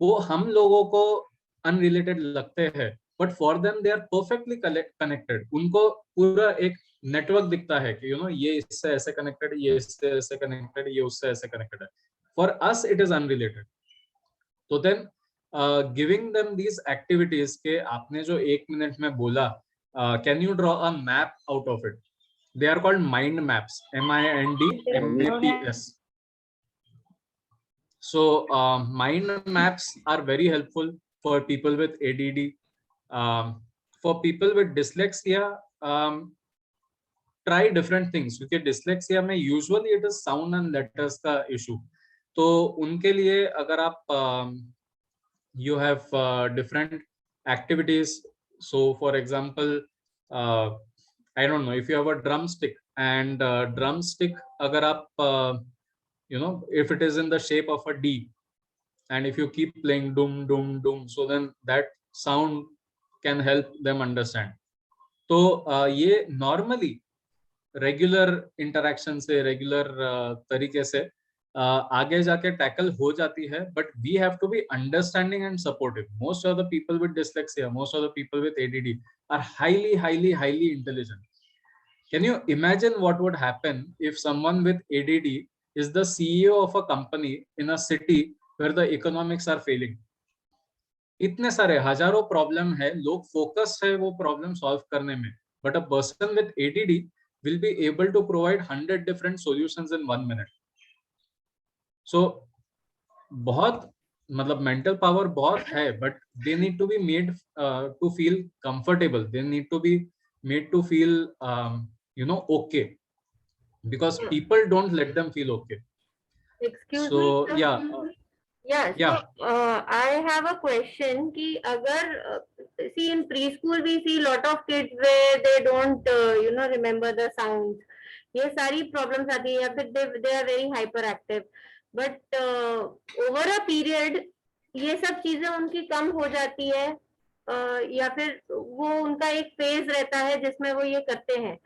वो हम लोगों को अनरिलेटेड लगते हैं, but for them they are perfectly connected. उनको पूरा एक नेटवर्क दिखता है कि ये इससे ऐसे कनेक्टेड, ये इससे ऐसे कनेक्टेड, ये उससे ऐसे कनेक्टेड है. For us it is unrelated. तो then giving them these activities के आपने जो 1 मिनट में बोला, can you draw a map out of it. They are called mind maps, MIND MAPS. So mind maps are very helpful for people with ADD. For people with dyslexia, try different things, क्योंकि dyslexia में usually it is sound and letters का issue. तो उनके लिए अगर आप you have different activities. So for example, I don't know, if you have a drumstick and drumstick अगर आप if it is in the shape of a D, and if you keep playing dum dum dum, so then that sound can help them understand. तो ये normally regular interaction से, regular तरीके से आगे जाके tackle हो जाती है, but we have to be understanding and supportive. Most of the people with dyslexia, most of the people with ADD are highly intelligent. Can you imagine what would happen if someone with ADD is the CEO of a company in a city where the economics are failing? इतने सारे हजारों problem है, लोग focus है वो problem solve करने में, but a person with ADD will be able to provide 100 different solutions in 1 minute. So बहुत मतलब mental power बहुत है, but they need to be made to feel comfortable. They need to be made to feel okay, because people don't let them feel okay. Excuse So me. yeah. So I have a question कि अगर see in preschool we see lot of kids where they don't remember the sounds. ये सारी problems आती है, या फिर they are very hyperactive, but over a period ये सब चीजें उनकी कम हो जाती है, या फिर वो उनका एक फेज रहता है जिसमें वो ये करते हैं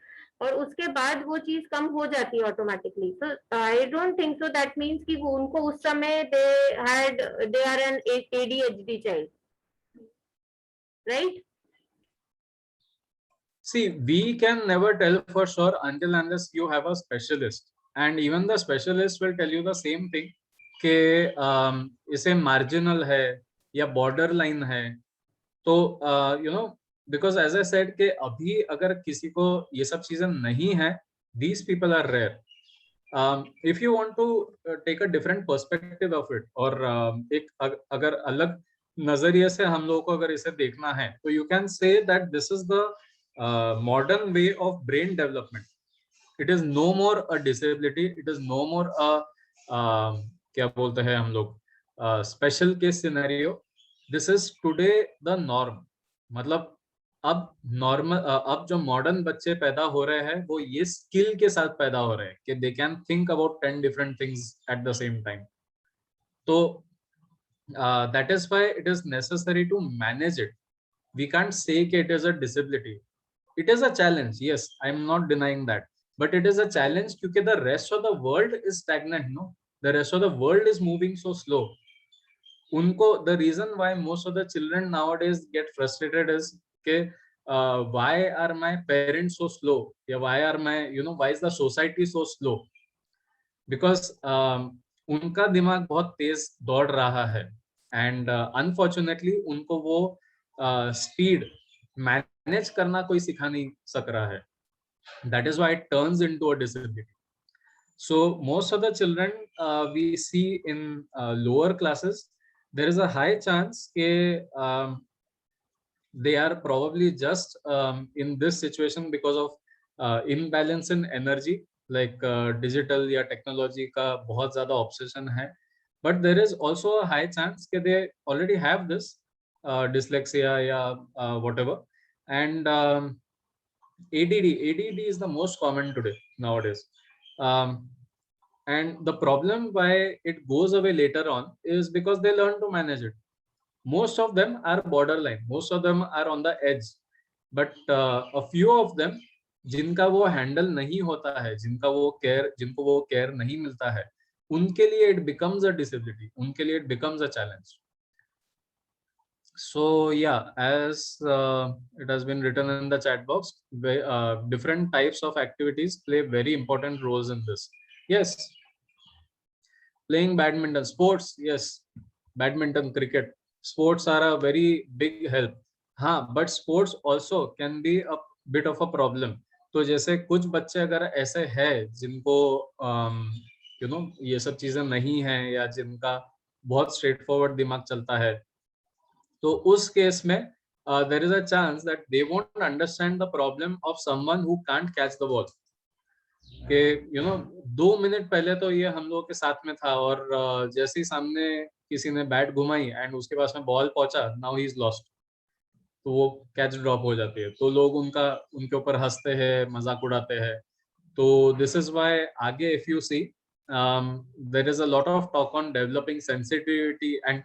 और उसके बाद वो चीज कम हो जाती है automatically. So I don't think so that means कि वो उनको उस समय they are an ADHD child, right? See, we can never tell for sure until unless you have a specialist, and even the specialist will tell you the same thing कि इसे marginal है या borderline है. तो because as I said कि अभी अगर किसी को ये सब चीजें नहीं है, these people are rare. If you want to take a different perspective of it, और एक अगर अलग नजरिए से हम लोगों को अगर इसे देखना है, तो you can say that this is the modern way of brain development. It is no more a disability. It is no more a क्या बोलते हैं हम लोग special case scenario. This is today the norm. मतलब अब जो modern बच्चे पैदा हो रहे हैं वो ये स्किल के साथ पैदा हो रहे हैं कि they can think about 10 different things at the same time. तो that is why it is necessary to manage it. We can't say कि it is a disability. It is a challenge, yes, I am not denying that, but it is a challenge क्योंकि the rest of the world is stagnant. No, the rest of the world is moving so slow. उनको the reason why most of the children nowadays get frustrated is के why are my parents so slow, या why are my why is the society so slow, because उनका दिमाग बहुत तेज दौड़ रहा है and unfortunately उनको वो speed manage करना कोई सिखा नहीं सक रहा है. That is why it turns into a disability. So most of the children we see in lower classes, there is a high chance that they are probably just in this situation because of imbalance in energy, like digital या technology का बहुत ज्यादा obsession है, but there is also a high chance कि they already have this dyslexia या whatever. And ADD is the most common today nowadays. And the problem why it goes away later on is because they learn to manage it. Most of them are borderline, most of them are on the edge, but a few of them जिनका वो handle नहीं होता है, जिनको वो care नहीं मिलता है, उनके लिए it becomes a disability, उनके लिए it becomes a challenge. So yeah, as it has been written in the chat box, different types of activities play very important roles in this. Yes, playing badminton, sports, yes, badminton, cricket, sports are a very big help. हाँ, but sports also can be a bit of a problem. तो जैसे कुछ बच्चे अगर ऐसे हैं जिनको ये सब चीजें नहीं है, या जिनका बहुत स्ट्रेट फॉरवर्ड दिमाग चलता है, तो उस केस में there is a chance that they won't understand the problem of someone who can't catch the ball. कि 2 मिनट पहले तो ये हम लोगों के साथ में था, और जैसे ही सामने किसी ने बैट घुमाई एंड उसके पास में बॉल पहुंचा, नाउ ही इज लॉस्ट, तो वो कैच ड्रॉप हो जाती है, तो लोग उनके ऊपर हंसते हैं, मजाक उड़ाते हैं. तो दिस इज व्हाई आगे if you see there is a lot of talk on developing sensitivity, and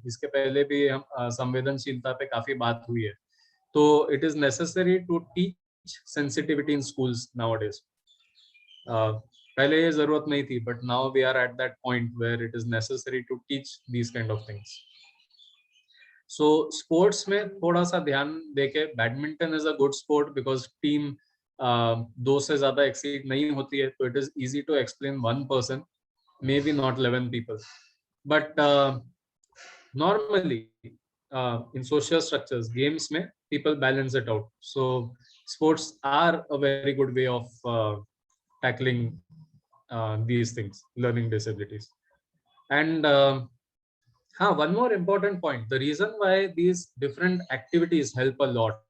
इसके पहले भी हम संवेदनशीलता पे काफी बात हुई है. तो it is necessary to teach sensitivity in schools nowadays. पहले ये जरूरत नहीं थी, but now we are at that point where it is necessary to teach these kind of things. So sports में थोड़ा सा ध्यान देके, badminton is a good sport because team 2 से ज्यादा एक्सीड नहीं होती है, तो it is easy to explain 1 person, maybe not 11 people. But normally in social structures, games में people balance it out. So sports are a very good way of tackling these things, learning disabilities. And one more important point, the reason why these different activities help a lot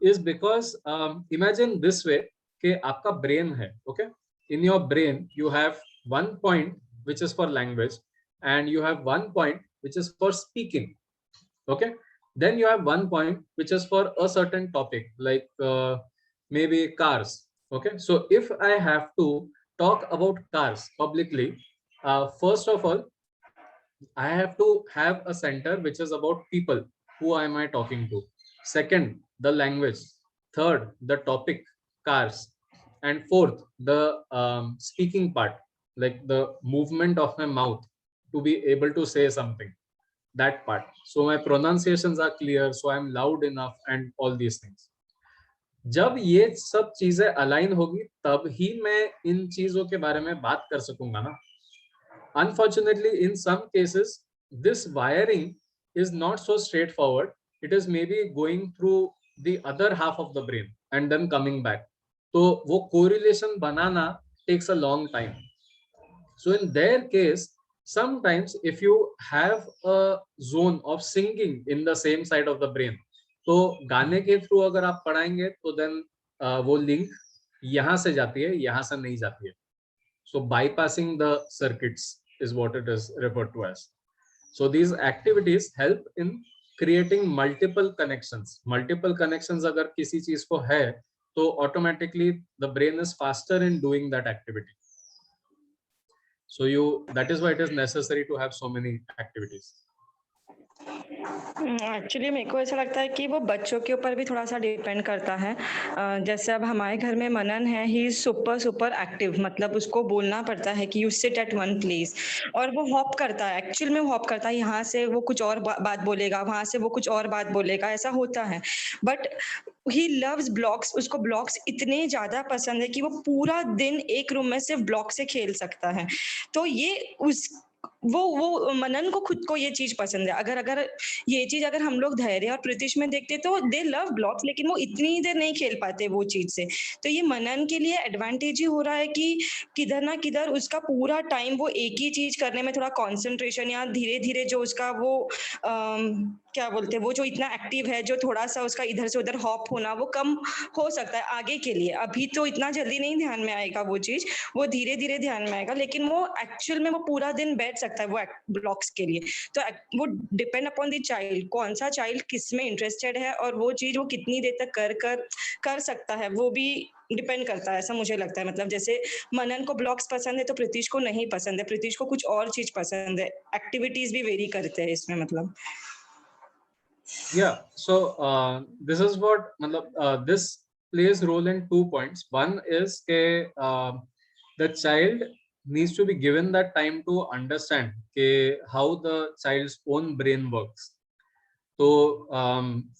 is because imagine this way कि आपका brain है, okay? In your brain you have 1 point which is for language, and you have 1 point which is for speaking, okay? Then you have 1 point which is for a certain topic, like maybe cars, okay? So if I have to talk about cars publicly, first of all I have to have a center which is about people, who am I talking to. Second, the language. Third, the topic, cars. And fourth, the speaking part, like the movement of my mouth to be able to say something, that part. So my pronunciations are clear, so I'm loud enough, and all these things. जब ये सब चीजें align होगी, तब ही मैं इन चीजों के बारे में बात कर सकूंगा ना. Unfortunately, in some cases, this wiring is not so straightforward. It is maybe going through the other half of the brain and then coming back. So, wo correlation banana takes a long time. So, in their case, sometimes if you have a zone of singing in the same side of the brain, तो गाने के through अगर आप पढ़ाएंगे, तो then वो link यहाँ से जाती है, यहाँ से नहीं जाती है. So, bypassing the circuits is what it is referred to as. So these activities help in creating multiple connections. Multiple connections अगर किसी चीज को है, तो automatically the brain is faster in doing that activity. So that is why it is necessary to have so many activities. Actually मेरे को ऐसा लगता है कि वो बच्चों के ऊपर भी थोड़ा सा डिपेंड करता है. जैसे अब हमारे घर में मनन है, ही इज सुपर एक्टिव, मतलब उसको बोलना पड़ता है कि यू सिट एट 1 प्लेस, और वो हॉप करता है. एक्चुअल में हॉप करता है, यहाँ से वो कुछ और बात बोलेगा, वहां से वो कुछ और बात बोलेगा, ऐसा होता है. But he loves blocks. उसको ब्लॉक्स इतने ज्यादा पसंद है कि वो पूरा दिन एक रूम में सिर्फ ब्लॉक से खेल सकता है. तो ये वो मनन को खुद को ये चीज पसंद है। अगर ये चीज अगर हम लोग धैर्य और प्रीतिश में देखते तो दे लव ब्लॉक्स, लेकिन वो इतनी देर नहीं खेल पाते वो चीज से। तो ये मनन के लिए एडवांटेज ही हो रहा है कि किधर ना किधर उसका पूरा टाइम वो एक ही चीज करने में थोड़ा कंसंट्रेशन, या धीरे धीरे जो उसका वो क्या बोलते हैं, वो जो इतना एक्टिव है, जो थोड़ा सा उसका इधर से उधर हॉप होना वो कम हो सकता है आगे के लिए। अभी तो इतना जल्दी नहीं ध्यान में आएगा वो चीज, वो धीरे धीरे ध्यान में आएगा, लेकिन वो एक्चुअल में वो पूरा दिन बैठ सकता है वो ब्लॉक्स के लिए। तो वो डिपेंड अपॉन द चाइल्ड, कौन सा चाइल्ड किस में इंटरेस्टेड है और वो चीज वो कितनी देर तक कर सकता है, वो भी डिपेंड करता है, ऐसा मुझे लगता है। मतलब जैसे मनन को ब्लॉक्स पसंद है तो प्रीतिश को नहीं पसंद है, प्रीतिश को कुछ और चीज पसंद है। एक्टिविटीज भी वेरी करते हैं इसमें मतलब। Yeah, so this is what this plays role in 2 points. One is the child needs to be given that time to understand how the child's own brain works. So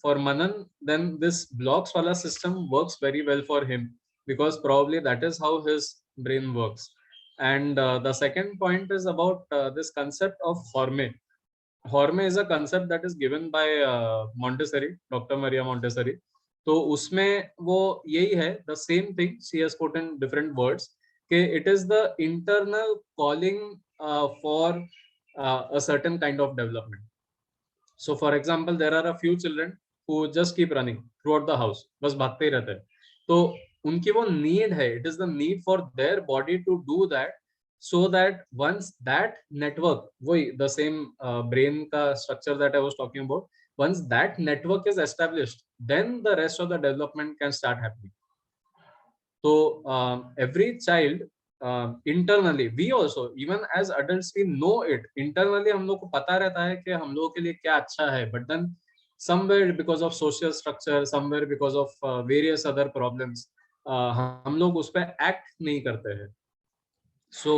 for Manan, then this blocks wala system works very well for him, because probably that is how his brain works. And the second point is about this concept of Horme. Horme is a concept that is given by Montessori, Dr. Maria Montessori. तो उसमें वो यही है, the same thing she has put in different words, कि it is the internal calling for a certain kind of development. So for example, there are a few children who just keep running throughout the house, बस भागते ही रहते हैं। तो उनकी वो need है, it is the need for their body to do that, so that once that network, वही the same brain का structure that I was talking about, once that network is established, then the rest of the development can start happening. So every child internally, we also, even as adults, we know it internally, हम लोग को पता रहता है कि हम लोगों के लिए क्या अच्छा है, but then somewhere because of social structure, somewhere because of various other problems, हम लोग उस पर act नहीं करते हैं. So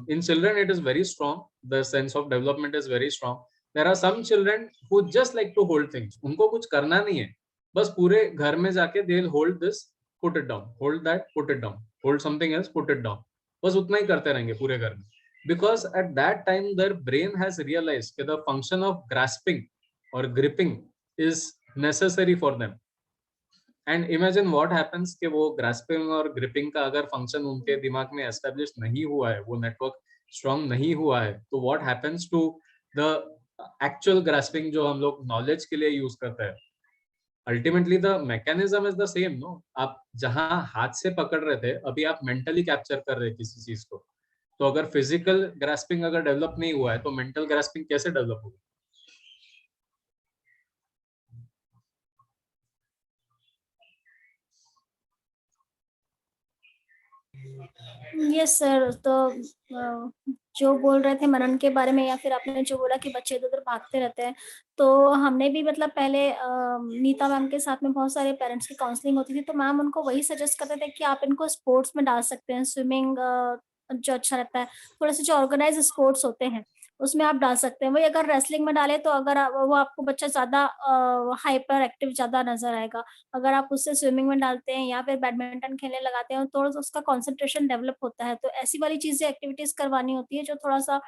in children it is very strong, the sense of development is very strong. There are some children who just like to hold things, उनको कुछ करना नहीं है, बस पूरे घर में जाके they'll hold this, put it down, hold that, put it down, hold something else, put it down, बस उतना ही करते रहेंगे पूरे घर में. Because at that time their brain has realized that the function of grasping or gripping is necessary for them. And imagine what happens कि वो grasping और gripping का अगर function उनके दिमाग में establish नहीं हुआ है, वो network strong नहीं हुआ है, तो what happens to the actual grasping जो हम लोग knowledge के लिए use करते हैं? Ultimately the mechanism is the same, no? आप जहाँ हाथ से पकड़ रहे थे, अभी आप mentally capture कर रहे हैं किसी चीज को. तो अगर physical grasping अगर develop नहीं हुआ है, तो mental grasping कैसे develop होगा? Yes sir. तो जो बोल रहे थे मनन के बारे में, या फिर आपने जो बोला कि बच्चे इधर-उधर भागते रहते हैं, तो हमने भी मतलब पहले नीता मैम के साथ में बहुत सारे पेरेंट्स की काउंसलिंग होती थी, तो मैम उनको वही सजेस्ट करते थे कि आप इनको स्पोर्ट्स में डाल सकते हैं, स्विमिंग जो अच्छा रहता है, थोड़े-से जो ऑर्गेनाइज्ड स्पोर्ट्स होते हैं, उसमें आप डाल सकते हैं। वही अगर रेसलिंग में डालें तो अगर वो आपको बच्चा ज़्यादा हाइपर एक्टिव ज़्यादा नज़र आएगा। अगर आप उससे स्विमिंग में डालते हैं या फिर बैडमिंटन खेलने लगाते हैं तो उसका कंसंट्रेशन डेवलप होता है। तो ऐसी वाली चीज़ें एक्टिविटीज़ करवानी होती है जो थोड़ा-सा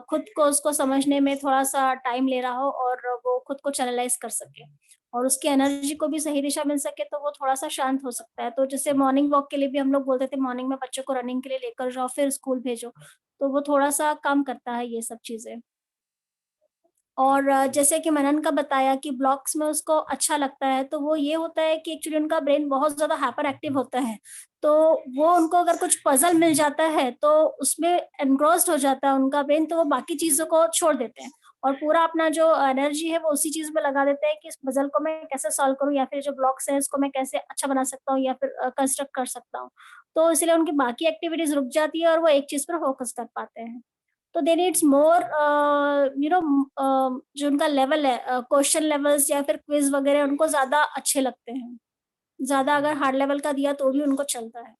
खुद को उसको समझने में थोड़ा-सा टाइम ले रहा हो और वो खुद को चैनलाइज़ कर सके और उसकी एनर्जी को भी सही दिशा मिल सके, तो वो थोड़ा-सा शांत हो सकता है। तो जैसे मॉर्निंग वॉक के लिए भी हम लोग बोलते थे मॉर्निंग में बच्चों को रनिंग के लिए लेकर जाओ फिर स्कूल भेजो, तो वो थोड़ा-सा काम करता है ये सब चीज़ें। और जैसे कि मनन का बताया कि ब्लॉक्स में उसको अच्छा लगता है, तो वो ये होता है कि एक्चुअली उनका ब्रेन बहुत ज़्यादा हाइपर एक्टिव होता है। तो वो उनको अगर कुछ पज़ल मिल जाता है, तो उसमें एनग्रॉस्ड हो जाता है उनका ब्रेन, तो वो बाकी चीज़ों को छोड़ देते हैं और पूरा अपना जो एनर्जी है वो उसी चीज़ में लगा देते हैं कि इस पज़ल को मैं कैसे सॉल्व करूँ या फिर जो ब्लॉक्स हैं इसको मैं कैसे अच्छा बना सकता हूँ या फिर कंस्ट्रक्ट कर सकता हूँ। तो इसलिए उनकी बाकी एक्टिविटीज़ रुक जाती है और वो एक चीज़ पर फ़ोकस कर पाते हैं। तो दे नीड्स मोर जो उनका लेवल है क्वेश्चन लेवल्स या फिर क्विज वगैरह उनको ज़्यादा अच्छे लगते हैं। ज़्यादा अगर हार्ड लेवल का दिया तो भी उनको चलता है।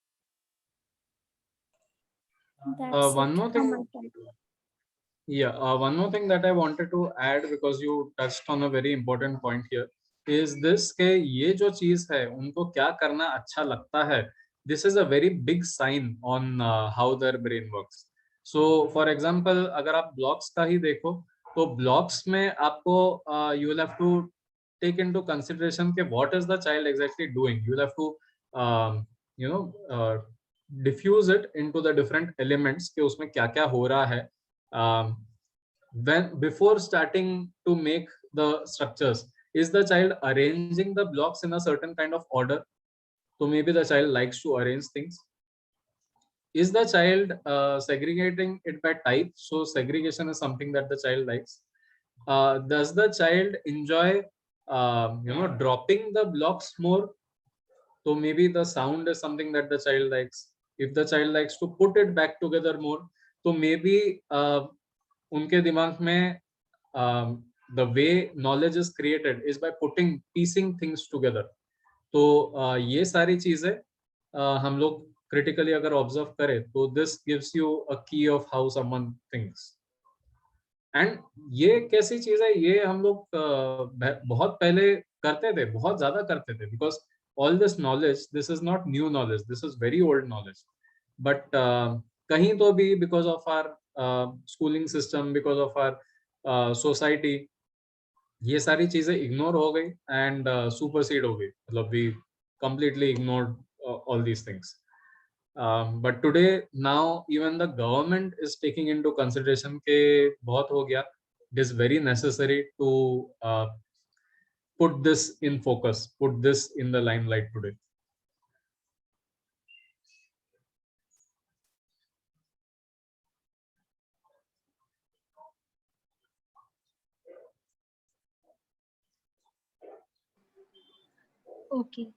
That's One it more from my thing. side. Yeah, one more thing that I wanted to add, because you touched on a very important point here, is this कि ये जो चीज है उनको क्या करना अच्छा लगता है, this is a very big sign on how their brain works. So for example, अगर आप blocks का ही देखो, तो blocks में आपको you will have to take into consideration के what is the child exactly doing. You will have to you know diffuse it into the different elements कि उसमें क्या क्या हो रहा है. When before starting to make the structures, is the child arranging the blocks in a certain kind of order? So maybe the child likes to arrange things. Is the child segregating it by type? So segregation is something that the child likes. Does the child enjoy dropping the blocks more? So maybe the sound is something that the child likes. If the child likes to put it back together more, so maybe unke dimag mein the way knowledge is created is by piecing things together. तो ये सारी चीजें हम लोग critically अगर observe करें तो this gives you अ की of how someone thinks. And ये कैसी चीज है, ये हम लोग बहुत पहले करते थे, बहुत ज्यादा करते थे, because all this knowledge, this is not new knowledge, this is very old knowledge. But कहीं तो भी because of our schooling system, because of our society, ये सारी चीजें इग्नोर हो गई एंड सुपरसीड हो गई. मतलब we completely ignored all these things. But today now even the government is taking into consideration के बहुत हो गया. It is very necessary to put this in focus, put this in the limelight today. Okay.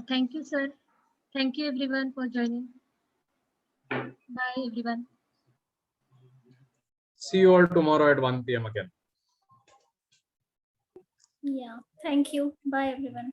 Thank you, sir. Thank you, everyone, for joining. Bye, everyone. See you all tomorrow at 1 p.m. again. Yeah, thank you. Bye, everyone.